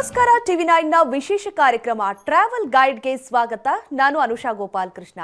ನಮಸ್ಕಾರ. ಟಿವಿ9 ನ ವಿಶೇಷ ಕಾರ್ಯಕ್ರಮ ಟ್ರಾವೆಲ್ ಗೈಡ್ಗೆ ಸ್ವಾಗತ. ನಾನು ಅನುಷಾ ಗೋಪಾಲ್ ಕೃಷ್ಣ.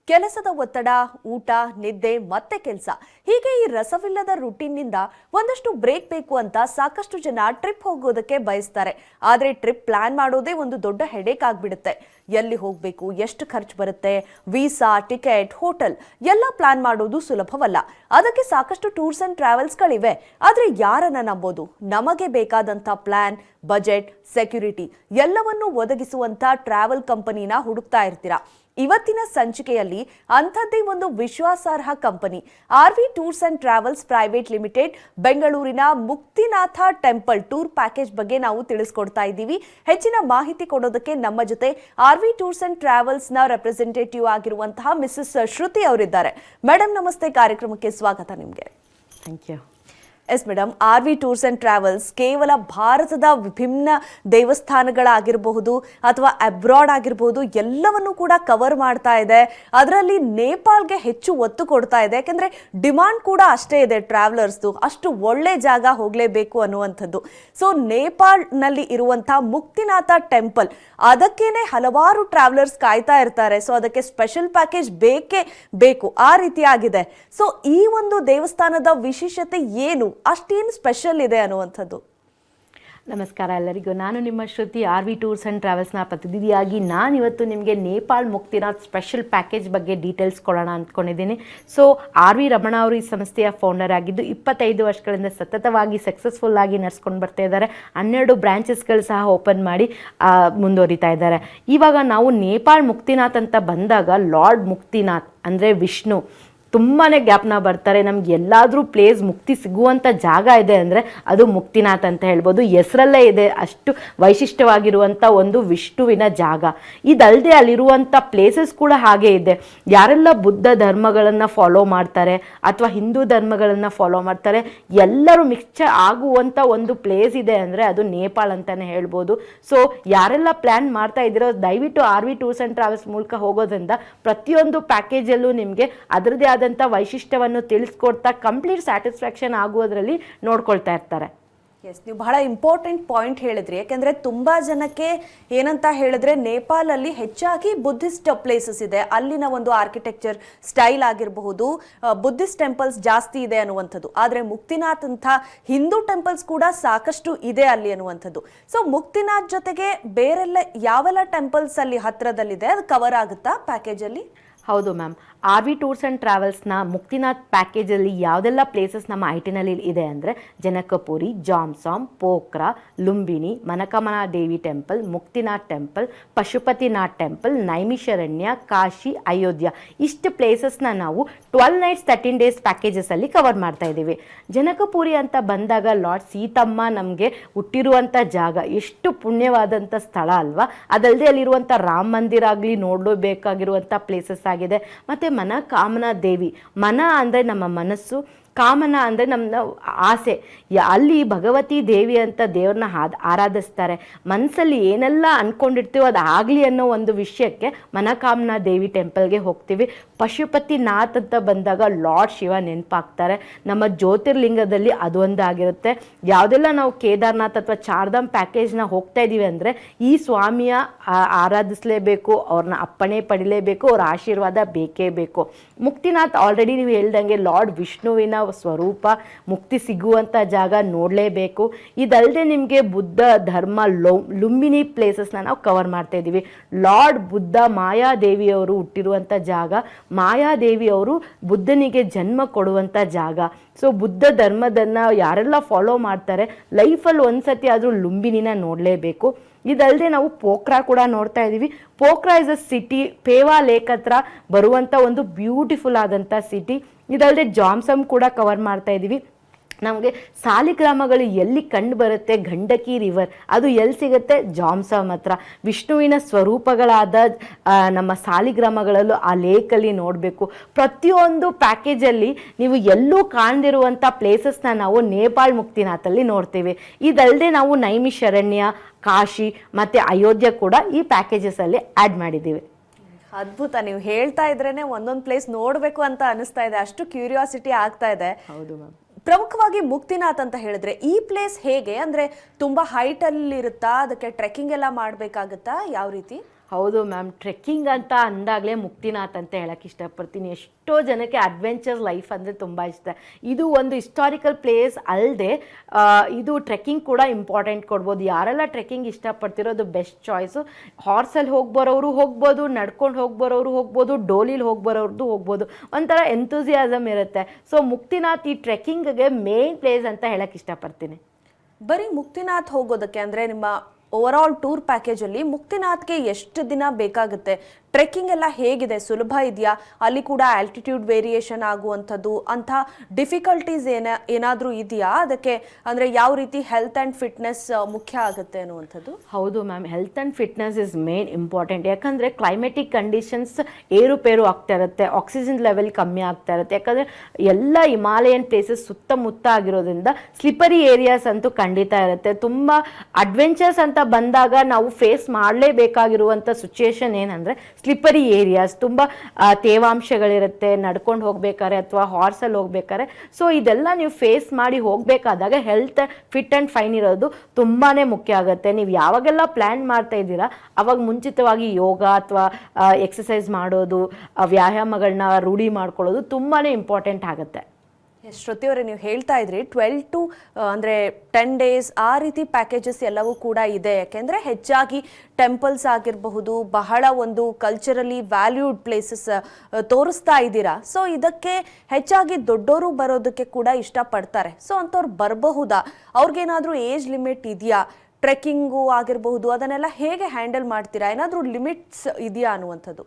ಕೆಲಸದ ಒತ್ತಡ, ಊಟ, ನಿದ್ದೆ, ಮತ್ತೆ ಕೆಲಸ, ಹೀಗೆ ಈ ರಸವಿಲ್ಲದ ರುಟೀನ್ನಿಂದ ಒಂದಷ್ಟು ಬ್ರೇಕ್ ಬೇಕು ಅಂತ ಸಾಕಷ್ಟು ಜನ ಟ್ರಿಪ್ ಹೋಗೋದಕ್ಕೆ ಬಯಸ್ತಾರೆ. ಆದರೆ ಟ್ರಿಪ್ ಪ್ಲಾನ್ ಮಾಡೋದೇ ಒಂದು ದೊಡ್ಡ ಹೆಡೇಕ್ ಆಗ್ಬಿಡುತ್ತೆ. ಎಲ್ಲಿ ಹೋಗಬೇಕು, ಎಷ್ಟು ಖರ್ಚು ಬರುತ್ತೆ, ವೀಸಾ, ಟಿಕೆಟ್, ಹೋಟೆಲ್ ಎಲ್ಲ ಪ್ಲಾನ್ ಮಾಡೋದು ಸುಲಭವಲ್ಲ. ಅದಕ್ಕೆ ಸಾಕಷ್ಟು ಟೂರ್ಸ್ ಅಂಡ್ ಟ್ರಾವೆಲ್ಸ್ಗಳಿವೆ. ಆದರೆ ಯಾರನ್ನ ನಂಬೋದು? ನಮಗೆ ಬೇಕಾದಂಥ ಪ್ಲಾನ್, ಬಜೆಟ್, ಸೆಕ್ಯೂರಿಟಿ ಎಲ್ಲವನ್ನೂ ಒದಗಿಸುವಂಥ ಟ್ರಾವೆಲ್ ಕಂಪನಿನ ಹುಡುಕ್ತಾ ಇರ್ತೀರಾ. ಇವತ್ತಿನ ಸಂಚಿಕೆಯಲ್ಲಿ ಅಂಥದ್ದೇ ಒಂದು ವಿಶ್ವಾಸಾರ್ಹ company RV tours and travels private limited ಬೆಂಗಳೂರಿನ ಮುಕ್ತಿನಾಥ ಟೆಂಪಲ್ ಟೂರ್ ಪ್ಯಾಕೇಜ್ ಬಗ್ಗೆ ನಾವು ತಿಳಿಸ್ಕೊಡ್ತಾ ಇದ್ದೀವಿ. ಹೆಚ್ಚಿನ ಮಾಹಿತಿ ಕೊಡೋದಕ್ಕೆ ನಮ್ಮ ಜೊತೆ ಆರ್ವಿ ಟೂರ್ಸ್ ಅಂಡ್ ಟ್ರಾವೆಲ್ಸ್ ನ ರೆಪ್ರೆಸೆಂಟೇಟಿವ್ ಆಗಿರುವಂತಹ ಮಿಸಸ್ ಶ್ರುತಿ ಅವರಿದ್ದಾರೆ. ಮೇಡಮ್ ನಮಸ್ತೆ, ಕಾರ್ಯಕ್ರಮಕ್ಕೆ ಸ್ವಾಗತ ನಿಮಗೆ. Thank you. Yes madam, RV tours and travels ಕೇವಲ ಭಾರತದ ವಿಭಿನ್ನ ದೇವಸ್ಥಾನಗಳಾಗಿರಬಹುದು ಅಥವಾ ಅಬ್ರಾಡ್ ಆಗಿರಬಹುದು ಎಲ್ಲವನ್ನೂ ಕೂಡ ಕವರ್ ಮಾಡ್ತಾ ಇದೆ. ಅದರಲ್ಲಿ ನೇಪಾಳ್ಗೆ ಹೆಚ್ಚು ಒತ್ತು ಕೊಡ್ತಾ ಇದೆ. ಯಾಕೆಂದ್ರೆ ಡಿಮಾಂಡ್ ಕೂಡ ಅಷ್ಟೇ ಇದೆ ಟ್ರಾವೆಲರ್ಸ್ದು, ಅಷ್ಟು ಒಳ್ಳೆ ಜಾಗ ಹೋಗಲೇಬೇಕು ಅನ್ನುವಂಥದ್ದು. ಸೊ ನೇಪಾಳ್ನಲ್ಲಿ ಇರುವಂತಹ ಮುಕ್ತಿನಾಥ ಟೆಂಪಲ್, ಅದಕ್ಕೇನೆ ಹಲವಾರು ಟ್ರಾವೆಲರ್ಸ್ ಕಾಯ್ತಾ ಇರ್ತಾರೆ. ಸೊ ಅದಕ್ಕೆ ಸ್ಪೆಷಲ್ ಪ್ಯಾಕೇಜ್ ಬೇಕೇ ಬೇಕು, ಆ ರೀತಿ ಆಗಿದೆ. ಸೊ ಈ ಒಂದು ದೇವಸ್ಥಾನದ ವಿಶೇಷತೆ ಏನು, ಅಷ್ಟೇನು ಸ್ಪೆಷಲ್ ಇದೆ ಅನ್ನುವಂಥದ್ದು? ನಮಸ್ಕಾರ ಎಲ್ಲರಿಗೂ. ನಾನು ನಿಮ್ಮ ಶ್ರುತಿ, ಆರ್ವಿ ಟೂರ್ಸ್ ಆ್ಯಂಡ್ ಟ್ರಾವೆಲ್ಸ್ನ ಪ್ರತಿನಿಧಿಯಾಗಿ ನಾನಿವತ್ತು ನಿಮಗೆ ನೇಪಾಳ್ ಮುಕ್ತಿನಾಥ್ ಸ್ಪೆಷಲ್ ಪ್ಯಾಕೇಜ್ ಬಗ್ಗೆ ಡೀಟೇಲ್ಸ್ ಕೊಡೋಣ ಅಂದ್ಕೊಂಡಿದ್ದೀನಿ. ಸೊ ಆರ್ವಿ ರಮಣ ಅವರು ಈ ಸಂಸ್ಥೆಯ ಫೌಂಡರ್ ಆಗಿದ್ದು 25 ವರ್ಷಗಳಿಂದ ಸತತವಾಗಿ ಸಕ್ಸಸ್ಫುಲ್ಲಾಗಿ ನಡೆಸ್ಕೊಂಡು ಬರ್ತಾ ಇದ್ದಾರೆ. 12 ಬ್ರಾಂಚಸ್ಗಳು ಸಹ ಓಪನ್ ಮಾಡಿ ಮುಂದುವರಿತಾ ಇದ್ದಾರೆ. ಇವಾಗ ನಾವು ನೇಪಾಳ್ ಮುಕ್ತಿನಾಥ್ ಅಂತ ಬಂದಾಗ ಲಾರ್ಡ್ ಮುಕ್ತಿನಾಥ್ ಅಂದರೆ ವಿಷ್ಣು ತುಂಬಾ ಜ್ಞಾಪನ ಬರ್ತಾರೆ. ನಮ್ಗೆ ಎಲ್ಲಾದರೂ ಪ್ಲೇಸ್ ಮುಕ್ತಿ ಸಿಗುವಂಥ ಜಾಗ ಇದೆ ಅಂದರೆ ಅದು ಮುಕ್ತಿನಾಥ್ ಅಂತ ಹೇಳ್ಬೋದು. ಹೆಸರಲ್ಲೇ ಇದೆ, ಅಷ್ಟು ವೈಶಿಷ್ಟ್ಯವಾಗಿರುವಂಥ ಒಂದು ವಿಷ್ಣುವಿನ ಜಾಗ. ಇದಲ್ಲದೆ ಅಲ್ಲಿರುವಂಥ ಪ್ಲೇಸಸ್ ಕೂಡ ಹಾಗೆ ಇದೆ. ಯಾರೆಲ್ಲ ಬುದ್ಧ ಧರ್ಮಗಳನ್ನು ಫಾಲೋ ಮಾಡ್ತಾರೆ ಅಥವಾ ಹಿಂದೂ ಧರ್ಮಗಳನ್ನು ಫಾಲೋ ಮಾಡ್ತಾರೆ, ಎಲ್ಲರೂ ಮಿಕ್ಸ್ಚರ್ ಆಗುವಂಥ ಒಂದು ಪ್ಲೇಸ್ ಇದೆ ಅಂದರೆ ಅದು ನೇಪಾಳ್ ಅಂತಲೇ ಹೇಳ್ಬೋದು. ಸೊ ಯಾರೆಲ್ಲ ಪ್ಲ್ಯಾನ್ ಮಾಡ್ತಾ ಇದ್ದೀರೋ ದಯವಿಟ್ಟು ಆರ್ವಿ ಟೂರ್ಸ್ ಆ್ಯಂಡ್ ಟ್ರಾವೆಲ್ಸ್ ಮೂಲಕ ಹೋಗೋದ್ರಿಂದ ಪ್ರತಿಯೊಂದು ಪ್ಯಾಕೇಜಲ್ಲೂ ನಿಮಗೆ ಅದರದೇ ಆದ ವೈಶಿಷ್ಟ್ಯವನ್ನು ತಿಳಿಸ್ಕೊಡ್ತಾ ಕಂಪ್ಲೀಟ್ ಸ್ಯಾಟಿಸ್ಫ್ಯಾಕ್ಷನ್ ಆಗುವುದರಲ್ಲಿ ನೋಡ್ಕೊಳ್ತಾ ಇರ್ತಾರೆ. ಎಸ್, ನೀವು ಬಹಳ ಇಂಪಾರ್ಟೆಂಟ್ ಪಾಯಿಂಟ್ ಹೇಳಿದ್ರಿ. ಯಾಕೆಂದ್ರೆ ತುಂಬಾ ಜನಕ್ಕೆ ಏನಂತ ಹೇಳಿದ್ರೆ ನೇಪಾಳಲ್ಲಿ ಹೆಚ್ಚಾಗಿ ಬುದ್ಧಿಸ್ಟ್ ಪ್ಲೇಸಸ್ ಇದೆ, ಅಲ್ಲಿನ ಒಂದು ಆರ್ಕಿಟೆಕ್ಚರ್ ಸ್ಟೈಲ್ ಆಗಿರಬಹುದು, ಬುದ್ಧಿಸ್ಟ್ ಟೆಂಪಲ್ಸ್ ಜಾಸ್ತಿ ಇದೆ ಅನ್ನುವಂಥದ್ದು. ಆದ್ರೆ ಮುಕ್ತಿನಾಥ್ ಅಂತ ಹಿಂದೂ ಟೆಂಪಲ್ಸ್ ಕೂಡ ಸಾಕಷ್ಟು ಇದೆ ಅಲ್ಲಿ ಅನ್ನುವಂಥದ್ದು. ಸೊ ಮುಕ್ತಿನಾಥ್ ಜೊತೆಗೆ ಬೇರೆಲ್ಲ ಯಾವೆಲ್ಲ ಟೆಂಪಲ್ಸ್ ಅಲ್ಲಿ ಹತ್ರದಲ್ಲಿದೆ, ಅದು ಕವರ್ ಆಗುತ್ತಾ ಪ್ಯಾಕೇಜ್ ಅಲ್ಲಿ? ಹೌದು ಮ್ಯಾಮ್, ಆರ್ವಿ ಟೂರ್ಸ್ ಆ್ಯಂಡ್ ಟ್ರಾವೆಲ್ಸ್ನ ಮುಕ್ತಿನಾಥ್ ಪ್ಯಾಕೇಜಲ್ಲಿ ಯಾವುದೆಲ್ಲ ಪ್ಲೇಸಸ್ ನಮ್ಮ ಐಟಿನಲ್ಲಿ ಇದೆ ಅಂದರೆ Janakpuri, Jomsom, Pokhara, Lumbini, Manakamana Devi temple, Muktinath temple, Pashupatinath temple, Naimisharanya, Kashi, Ayodhya, ಇಷ್ಟು ಪ್ಲೇಸಸ್ನ ನಾವು 12 nights 13 days ಪ್ಯಾಕೇಜಸಲ್ಲಿ ಕವರ್ ಮಾಡ್ತಾ ಇದ್ದೀವಿ. ಜನಕಪುರಿ ಅಂತ ಬಂದಾಗ ಲಾರ್ಡ್ ಸೀತಮ್ಮ ನಮಗೆ ಹುಟ್ಟಿರುವಂಥ ಜಾಗ, ಎಷ್ಟು ಪುಣ್ಯವಾದಂಥ ಸ್ಥಳ ಅಲ್ವಾ. ಅದಲ್ಲದೆ ಅಲ್ಲಿರುವಂಥ ರಾಮ ಮಂದಿರ ಆಗಲಿ ನೋಡಬೇಕಾಗಿರುವಂಥ ಪ್ಲೇಸಸ್ ಆಗಿದೆ. ಮತ್ತು ಮನಕಾಮನಾ ದೇವಿ, ಮನ ಅಂದರೆ ನಮ್ಮ ಮನಸ್ಸು, ಕಾಮನ ಅಂದರೆ ನಮ್ಮ ಆಸೆ. ಅಲ್ಲಿ ಭಗವತಿ ದೇವಿ ಅಂತ ದೇವ್ರನ್ನ ಆರಾಧಿಸ್ತಾರೆ. ಮನಸ್ಸಲ್ಲಿ ಏನೆಲ್ಲ ಅಂದ್ಕೊಂಡಿರ್ತೀವೋ ಅದು ಆಗಲಿ ಅನ್ನೋ ಒಂದು ವಿಷಯಕ್ಕೆ ಮನಕಾಮನಾ ದೇವಿ ಟೆಂಪಲ್ಗೆ ಹೋಗ್ತೀವಿ. ಪಶುಪತಿನಾಥ್ ಅಂತ ಬಂದಾಗ ಲಾರ್ಡ್ ಶಿವ ನೆನಪಾಗ್ತಾರೆ. ನಮ್ಮ ಜ್ಯೋತಿರ್ಲಿಂಗದಲ್ಲಿ ಅದೊಂದು ಆಗಿರುತ್ತೆ. ಯಾವುದೆಲ್ಲ ನಾವು ಕೇದಾರ್ನಾಥ್ ಅಥವಾ ಚಾರ್ಧಾಮ್ ಪ್ಯಾಕೇಜ್ನ ಹೋಗ್ತಾ ಇದ್ದೀವಿ ಅಂದರೆ ಈ ಸ್ವಾಮಿಯ ಆರಾಧಿಸಲೇಬೇಕು, ಅವ್ರನ್ನ ಅಪ್ಪಣೆ ಪಡಿಲೇಬೇಕು, ಅವ್ರ ಆಶೀರ್ವಾದ ಬೇಕೇ ಬೇಕು. ಮುಕ್ತಿನಾಥ್ ಆಲ್ರೆಡಿ ನೀವು ಹೇಳ್ದಂಗೆ ಲಾರ್ಡ್ ವಿಷ್ಣುವಿನ ಸ್ವರೂಪ, ಮುಕ್ತಿ ಸಿಗುವಂಥ ಜಾಗ ನೋಡಲೇಬೇಕು. ಇದಲ್ಲದೆ ನಿಮಗೆ ಬುದ್ಧ ಧರ್ಮ ಲುಂಬಿನಿ ಪ್ಲೇಸಸ್ನ ನಾವು ಕವರ್ ಮಾಡ್ತಾ ಇದ್ದೀವಿ. ಲಾರ್ಡ್ ಬುದ್ಧ ಮಾಯಾದೇವಿಯವರು ಹುಟ್ಟಿರುವಂಥ ಜಾಗ, ಮಾಯಾದೇವಿಯವರು ಬುದ್ಧನಿಗೆ ಜನ್ಮ ಕೊಡುವಂಥ ಜಾಗ. ಸೊ ಬುದ್ಧ ಧರ್ಮದನ್ನು ಯಾರೆಲ್ಲ ಫಾಲೋ ಮಾಡ್ತಾರೆ ಲೈಫಲ್ಲಿ ಒಂದ್ಸತಿ ಆದರೂ ಲುಂಬಿನಿನ ನೋಡಲೇಬೇಕು. ಇದಲ್ಲದೆ ನಾವು ಪೋಖ್ರಾ ಕೂಡ ನೋಡ್ತಾ ಇದ್ದೀವಿ. Pokhara is a city, Phewa lake ಹತ್ರ ಬರುವಂಥ ಒಂದು ಬ್ಯೂಟಿಫುಲ್ ಆದಂಥ ಸಿಟಿ. ಇದಲ್ಲದೆ ಜಾಮ್ಸಮ್ ಕೂಡ ಕವರ್ ಮಾಡ್ತಾ ಇದ್ದೀವಿ. ನಮಗೆ ಸಾಲಿಗ್ರಾಮಗಳು ಎಲ್ಲಿ ಕಂಡು ಬರುತ್ತೆ, ಗಂಡಕಿ ರಿವರ್ ಅದು ಎಲ್ಲಿ ಸಿಗುತ್ತೆ, ಜಾಮ್ಸಮ್ ಹತ್ರ. ವಿಷ್ಣುವಿನ ಸ್ವರೂಪಗಳಾದ ನಮ್ಮ ಸಾಲಿಗ್ರಾಮಗಳಲ್ಲೂ ಆ ಲೇಕಲ್ಲಿ ನೋಡಬೇಕು. ಪ್ರತಿಯೊಂದು ಪ್ಯಾಕೇಜಲ್ಲಿ ನೀವು ಎಲ್ಲೂ ಕಾಣದಿರುವಂಥ ಪ್ಲೇಸಸ್ನ ನಾವು ನೇಪಾಳ್ ಮುಕ್ತಿನಾಥಲ್ಲಿ ನೋಡ್ತೀವಿ. ಇದಲ್ಲದೆ ನಾವು ನೈಮಿಷಾರಣ್ಯ, ಕಾಶಿ ಮತ್ತು ಅಯೋಧ್ಯ ಕೂಡ ಈ ಪ್ಯಾಕೇಜಸಲ್ಲಿ ಆ್ಯಡ್ ಮಾಡಿದ್ದೀವಿ. ಅದ್ಭುತ. ನೀವು ಹೇಳ್ತಾ ಇದ್ರೇನೆ ಒಂದೊಂದು ಪ್ಲೇಸ್ ನೋಡಬೇಕು ಅಂತ ಅನಿಸ್ತಾ ಇದೆ, ಅಷ್ಟು ಕ್ಯೂರಿಯಾಸಿಟಿ ಆಗ್ತಾ ಇದೆ. ಹೌದು ಮ್ಯಾಮ್. ಪ್ರಮುಖವಾಗಿ ಮುಕ್ತಿನಾಥ್ ಅಂತ ಹೇಳಿದ್ರೆ ಈ ಪ್ಲೇಸ್ ಹೇಗೆ ಅಂದ್ರೆ ತುಂಬಾ ಹೈಟ್ ಅಲ್ಲಿ ಇರುತ್ತಾ, ಅದಕ್ಕೆ ಟ್ರೆಕ್ಕಿಂಗ್ ಎಲ್ಲ ಮಾಡ್ಬೇಕಾಗತ್ತಾ, ಯಾವ ರೀತಿ? ಹೌದು ಮ್ಯಾಮ್, ಟ್ರೆಕ್ಕಿಂಗ್ ಅಂತ ಅಂದಾಗಲೇ ಮುಕ್ತಿನಾಥ್ ಅಂತ ಹೇಳಕ್ಕೆ ಇಷ್ಟಪಡ್ತೀನಿ. ಎಷ್ಟೋ ಜನಕ್ಕೆ ಅಡ್ವೆಂಚರ್ ಲೈಫ್ ಅಂದರೆ ತುಂಬ ಇಷ್ಟ. ಇದು ಒಂದು ಹಿಸ್ಟಾರಿಕಲ್ ಪ್ಲೇಸ್ ಅಲ್ಲದೆ ಇದು ಟ್ರೆಕ್ಕಿಂಗ್ ಕೂಡ ಇಂಪಾರ್ಟೆಂಟ್ ಕೊಡ್ಬೋದು. ಯಾರೆಲ್ಲ ಟ್ರೆಕ್ಕಿಂಗ್ ಇಷ್ಟಪಡ್ತಿರೋ ಅದು ಬೆಸ್ಟ್ ಚಾಯ್ಸು. ಹಾರ್ಸಲ್ಲಿ ಹೋಗಿ ಬರೋರು ಹೋಗ್ಬೋದು, ನಡ್ಕೊಂಡು ಹೋಗಿ ಬರೋರು ಹೋಗ್ಬೋದು, ಡೋಲಿಲಿ ಹೋಗಿ ಬರೋರ್ದು ಹೋಗ್ಬೋದು. ಒಂಥರ ಎಂತೂಸಿಯಾಸಮ್ ಇರುತ್ತೆ. ಸೊ ಮುಕ್ತಿನಾಥ್ ಈ ಟ್ರೆಕ್ಕಿಂಗ್ಗೆ ಮೇನ್ ಪ್ಲೇಸ್ ಅಂತ ಹೇಳಕ್ಕೆ ಇಷ್ಟಪಡ್ತೀನಿ. ಬರೀ ಮುಕ್ತಿನಾಥ್ ಹೋಗೋದಕ್ಕೆ ಅಂದ್ರೆ ನಿಮ್ಮ ಓವರ್ ಆಲ್ ಟೂರ್ ಪ್ಯಾಕೇಜ್ ಅಲ್ಲಿ ಮುಕ್ತಿನಾಥ್ಗೆ ಎಷ್ಟು ದಿನ ಬೇಕಾಗುತ್ತೆ? ಟ್ರೆಕ್ಕಿಂಗ್ ಎಲ್ಲ ಹೇಗಿದೆ, ಸುಲಭ ಇದೆಯಾ? ಅಲ್ಲಿ ಕೂಡ ಆಲ್ಟಿಟ್ಯೂಡ್ ವೇರಿಯೇಷನ್ ಆಗುವಂಥದ್ದು ಅಂಥ ಡಿಫಿಕಲ್ಟೀಸ್ ಏನಾದರೂ ಇದೆಯಾ ಅದಕ್ಕೆ? ಅಂದರೆ ಯಾವ ರೀತಿ ಹೆಲ್ತ್ ಆ್ಯಂಡ್ ಫಿಟ್ನೆಸ್ ಮುಖ್ಯ ಆಗುತ್ತೆ ಅನ್ನುವಂಥದ್ದು? ಹೌದು ma'am, health and fitness is main important. ಯಾಕಂದರೆ ಕ್ಲೈಮೆಟಿಕ್ ಕಂಡೀಷನ್ಸ್ ಏರುಪೇರು ಆಗ್ತಾ ಇರುತ್ತೆ, ಆಕ್ಸಿಜನ್ ಲೆವೆಲ್ ಕಮ್ಮಿ ಆಗ್ತಾ ಇರುತ್ತೆ. ಯಾಕಂದರೆ ಎಲ್ಲ ಹಿಮಾಲಯನ್ ಪ್ಲೇಸಸ್ ಸುತ್ತಮುತ್ತ ಆಗಿರೋದ್ರಿಂದ ಸ್ಲಿಪರಿ ಏರಿಯಾಸ್ ಅಂತೂ ಖಂಡಿತ ಇರುತ್ತೆ. ತುಂಬ ಅಡ್ವೆಂಚರ್ಸ್ ಅಂತ ಬಂದಾಗ ನಾವು ಫೇಸ್ ಮಾಡಲೇಬೇಕಾಗಿರುವಂಥ ಸಿಚುಯೇಷನ್ ಏನಂದರೆ ಸ್ಲಿಪ್ಪರಿ ಏರಿಯಾಸ್. ತುಂಬ ತೇವಾಂಶಗಳಿರುತ್ತೆ ನಡ್ಕೊಂಡು ಹೋಗ್ಬೇಕಾದ್ರೆ ಅಥವಾ ಹಾರ್ಸಲ್ಲಿ ಹೋಗ್ಬೇಕಾದ್ರೆ. ಸೊ ಇದೆಲ್ಲ ನೀವು ಫೇಸ್ ಮಾಡಿ ಹೋಗಬೇಕಾದಾಗ ಹೆಲ್ತ್ ಫಿಟ್ ಆ್ಯಂಡ್ ಫೈನ್ ಇರೋದು ತುಂಬಾ ಮುಖ್ಯ ಆಗುತ್ತೆ. ನೀವು ಯಾವಾಗೆಲ್ಲ ಪ್ಲ್ಯಾನ್ ಮಾಡ್ತಾ ಇದ್ದೀರಾ ಅವಾಗ ಮುಂಚಿತವಾಗಿ ಯೋಗ ಅಥವಾ ಎಕ್ಸಸೈಸ್ ಮಾಡೋದು, ವ್ಯಾಯಾಮಗಳನ್ನ ರೂಢಿ ಮಾಡ್ಕೊಳ್ಳೋದು ತುಂಬಾ ಇಂಪಾರ್ಟೆಂಟ್ ಆಗುತ್ತೆ. ಶ್ರುತಿ ಅವರೇ, ನೀವು ಹೇಳ್ತಾ ಇದ್ರಿ 12 to 10 days ಆ ರೀತಿ ಪ್ಯಾಕೇಜಸ್ ಎಲ್ಲವೂ ಕೂಡ ಇದೆ. ಯಾಕೆಂದರೆ ಹೆಚ್ಚಾಗಿ ಟೆಂಪಲ್ಸ್ ಆಗಿರಬಹುದು, ಬಹಳ ಒಂದು ಕಲ್ಚರಲಿ ವ್ಯಾಲ್ಯೂಡ್ ಪ್ಲೇಸಸ್ ತೋರಿಸ್ತಾ ಇದ್ದೀರಾ. ಸೊ ಇದಕ್ಕೆ ಹೆಚ್ಚಾಗಿ ದೊಡ್ಡವರು ಬರೋದಕ್ಕೆ ಕೂಡ ಇಷ್ಟಪಡ್ತಾರೆ. ಸೊ ಅಂಥವ್ರು ಬರಬಹುದಾ? ಅವ್ರಿಗೇನಾದರೂ ಏಜ್ ಲಿಮಿಟ್ ಇದೆಯಾ? ಟ್ರೆಕ್ಕಿಂಗು ಆಗಿರಬಹುದು, ಅದನ್ನೆಲ್ಲ ಹೇಗೆ ಹ್ಯಾಂಡಲ್ ಮಾಡ್ತೀರಾ? ಏನಾದರೂ ಲಿಮಿಟ್ಸ್ ಇದೆಯಾ ಅನ್ನುವಂಥದ್ದು?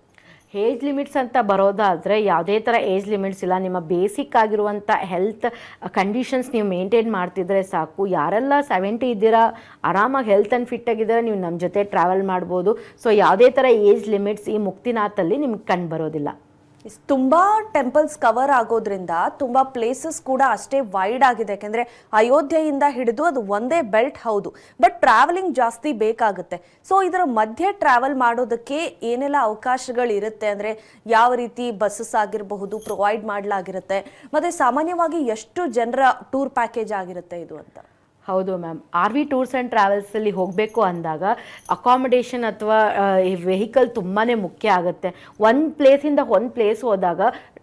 ಏಜ್ ಲಿಮಿಟ್ಸ್ ಅಂತ ಬರೋದಾದರೆ ಯಾವುದೇ ಥರ ಏಜ್ ಲಿಮಿಟ್ಸ್ ಇಲ್ಲ. ನಿಮ್ಮ ಬೇಸಿಕ್ ಆಗಿರುವಂಥ ಹೆಲ್ತ್ ಕಂಡೀಷನ್ಸ್ ನೀವು ಮೇಂಟೈನ್ ಮಾಡ್ತಿದ್ರೆ ಸಾಕು. ಯಾರೆಲ್ಲ 70 ಇದ್ದೀರಾ, ಆರಾಮಾಗಿ ಹೆಲ್ತ್ ಆ್ಯಂಡ್ ಫಿಟ್ ಆಗಿದ್ದೀರಾ, ನೀವು ನಮ್ಮ ಜೊತೆ ಟ್ರಾವೆಲ್ ಮಾಡ್ಬೋದು. ಸೊ ಯಾವುದೇ ಥರ ಏಜ್ ಲಿಮಿಟ್ಸ್ ಈ ಮುಕ್ತಿನಾಥಲ್ಲಿ ನಿಮ್ಗೆ ಕಂಡು ಬರೋದಿಲ್ಲ. ತುಂಬ ಟೆಂಪಲ್ಸ್ ಕವರ್ ಆಗೋದ್ರಿಂದ ತುಂಬ ಪ್ಲೇಸಸ್ ಕೂಡ ಅಷ್ಟೇ ವೈಡ್ ಆಗಿದೆ. ಯಾಕೆಂದರೆ ಅಯೋಧ್ಯೆಯಿಂದ ಹಿಡಿದು ಅದು ಒಂದೇ ಬೆಲ್ಟ್, ಹೌದು, ಬಟ್ ಟ್ರಾವೆಲಿಂಗ್ ಜಾಸ್ತಿ ಬೇಕಾಗುತ್ತೆ. ಸೊ ಇದರ ಮಧ್ಯೆ ಟ್ರಾವೆಲ್ ಮಾಡೋದಕ್ಕೆ ಏನೆಲ್ಲ ಅವಕಾಶಗಳಿರುತ್ತೆ? ಅಂದರೆ ಯಾವ ರೀತಿ ಬಸ್ಸಸ್ ಆಗಿರಬಹುದು ಪ್ರೊವೈಡ್ ಮಾಡಲಾಗಿರುತ್ತೆ, ಮತ್ತು ಸಾಮಾನ್ಯವಾಗಿ ಎಷ್ಟು ಜನರ ಟೂರ್ ಪ್ಯಾಕೇಜ್ ಆಗಿರುತ್ತೆ ಇದು ಅಂತ? ಹೌದು ಮ್ಯಾಮ್, RV ಟೂರ್ಸ್ ಆ್ಯಂಡ್ ಟ್ರಾವೆಲ್ಸಲ್ಲಿ ಹೋಗಬೇಕು ಅಂದಾಗ ಅಕಾಮಿಡೇಷನ್ ಅಥವಾ ವೆಹಿಕಲ್ ತುಂಬಾ ಮುಖ್ಯ ಆಗುತ್ತೆ. ಒಂದು ಪ್ಲೇಸಿಂದ ಒಂದು ಪ್ಲೇಸ್ ಹೋದಾಗ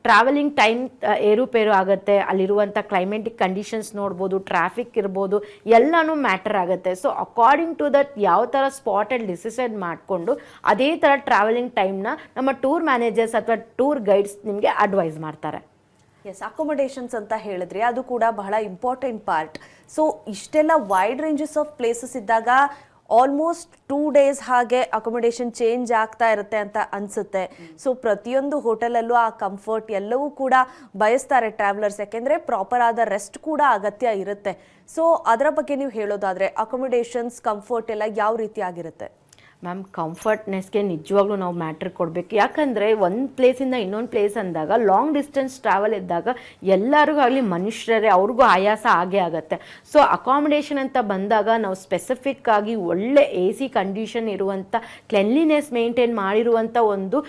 ಟ್ರಾವೆಲಿಂಗ್ ಟೈಮ್ ಏರುಪೇರು ಆಗುತ್ತೆ. ಅಲ್ಲಿರುವಂಥ ಕ್ಲೈಮೆಟಿಕ್ ಕಂಡೀಷನ್ಸ್ ನೋಡ್ಬೋದು, ಟ್ರಾಫಿಕ್ ಇರ್ಬೋದು, ಎಲ್ಲನೂ ಮ್ಯಾಟರ್ ಆಗುತ್ತೆ. ಸೊ ಅಕಾರ್ಡಿಂಗ್ ಟು ದಟ್ ಯಾವ ಥರ ಸ್ಪಾಟಲ್ಲಿ ಡಿಸಿಸೈಡ್ ಮಾಡಿಕೊಂಡು ಅದೇ ಥರ ಟ್ರಾವೆಲಿಂಗ್ ಟೈಮ್ನ ನಮ್ಮ ಟೂರ್ ಮ್ಯಾನೇಜರ್ಸ್ ಅಥವಾ ಟೂರ್ ಗೈಡ್ಸ್ ನಿಮಗೆ ಅಡ್ವೈಸ್ ಮಾಡ್ತಾರೆ. ಎಸ್, ಅಕೊಮಡೇಷನ್ಸ್ ಅಂತ ಹೇಳಿದ್ರೆ ಅದು ಕೂಡ ಬಹಳ ಇಂಪಾರ್ಟೆಂಟ್ ಪಾರ್ಟ್. ಸೊ ಇಷ್ಟೆಲ್ಲ ವೈಡ್ ರೇಂಜಸ್ ಆಫ್ ಪ್ಲೇಸಸ್ ಇದ್ದಾಗ ಆಲ್ಮೋಸ್ಟ್ 2 days ಹಾಗೆ ಅಕೊಮಡೇಷನ್ ಚೇಂಜ್ ಆಗ್ತಾ ಇರುತ್ತೆ ಅಂತ ಅನ್ಸುತ್ತೆ. ಸೊ ಪ್ರತಿಯೊಂದು ಹೋಟೆಲಲ್ಲೂ ಆ ಕಂಫರ್ಟ್ ಎಲ್ಲವೂ ಕೂಡ ಬಯಸ್ತಾರೆ ಟ್ರಾವೆಲರ್ಸ್, ಯಾಕೆಂದರೆ ಪ್ರಾಪರ್ ಆದ ರೆಸ್ಟ್ ಕೂಡ ಅಗತ್ಯ ಇರುತ್ತೆ. ಸೊ ಅದರ ಬಗ್ಗೆ ನೀವು ಹೇಳೋದಾದರೆ ಅಕೊಮಡೇಷನ್ಸ್ ಕಂಫರ್ಟ್ ಎಲ್ಲ ಯಾವ ರೀತಿ ಆಗಿರುತ್ತೆ? ಮ್ಯಾಮ್, ಕಂಫರ್ಟ್ನೆಸ್ಗೆ ನಿಜವಾಗ್ಲೂ ನಾವು ಮ್ಯಾಟ್ರ್ ಕೊಡಬೇಕು. ಯಾಕಂದರೆ ಒಂದು ಪ್ಲೇಸಿಂದ ಇನ್ನೊಂದು ಪ್ಲೇಸ್ ಅಂದಾಗ ಲಾಂಗ್ ಡಿಸ್ಟೆನ್ಸ್ ಟ್ರಾವೆಲ್ ಇದ್ದಾಗ ಎಲ್ಲರಿಗೂ ಆಗಲಿ ಮನುಷ್ಯರೇ ಅವ್ರಿಗೂ ಆಯಾಸ ಆಗೇ ಆಗುತ್ತೆ. ಸೊ ಅಕಾಮಿಡೇಷನ್ ಅಂತ ಬಂದಾಗ ನಾವು ಸ್ಪೆಸಿಫಿಕ್ ಆಗಿ ಒಳ್ಳೆ AC ಕಂಡೀಷನ್ ಇರುವಂಥ ಕ್ಲೆನ್ಲಿನೆಸ್ ಮೇಂಟೈನ್ ಮಾಡಿರುವಂಥ ಒಂದು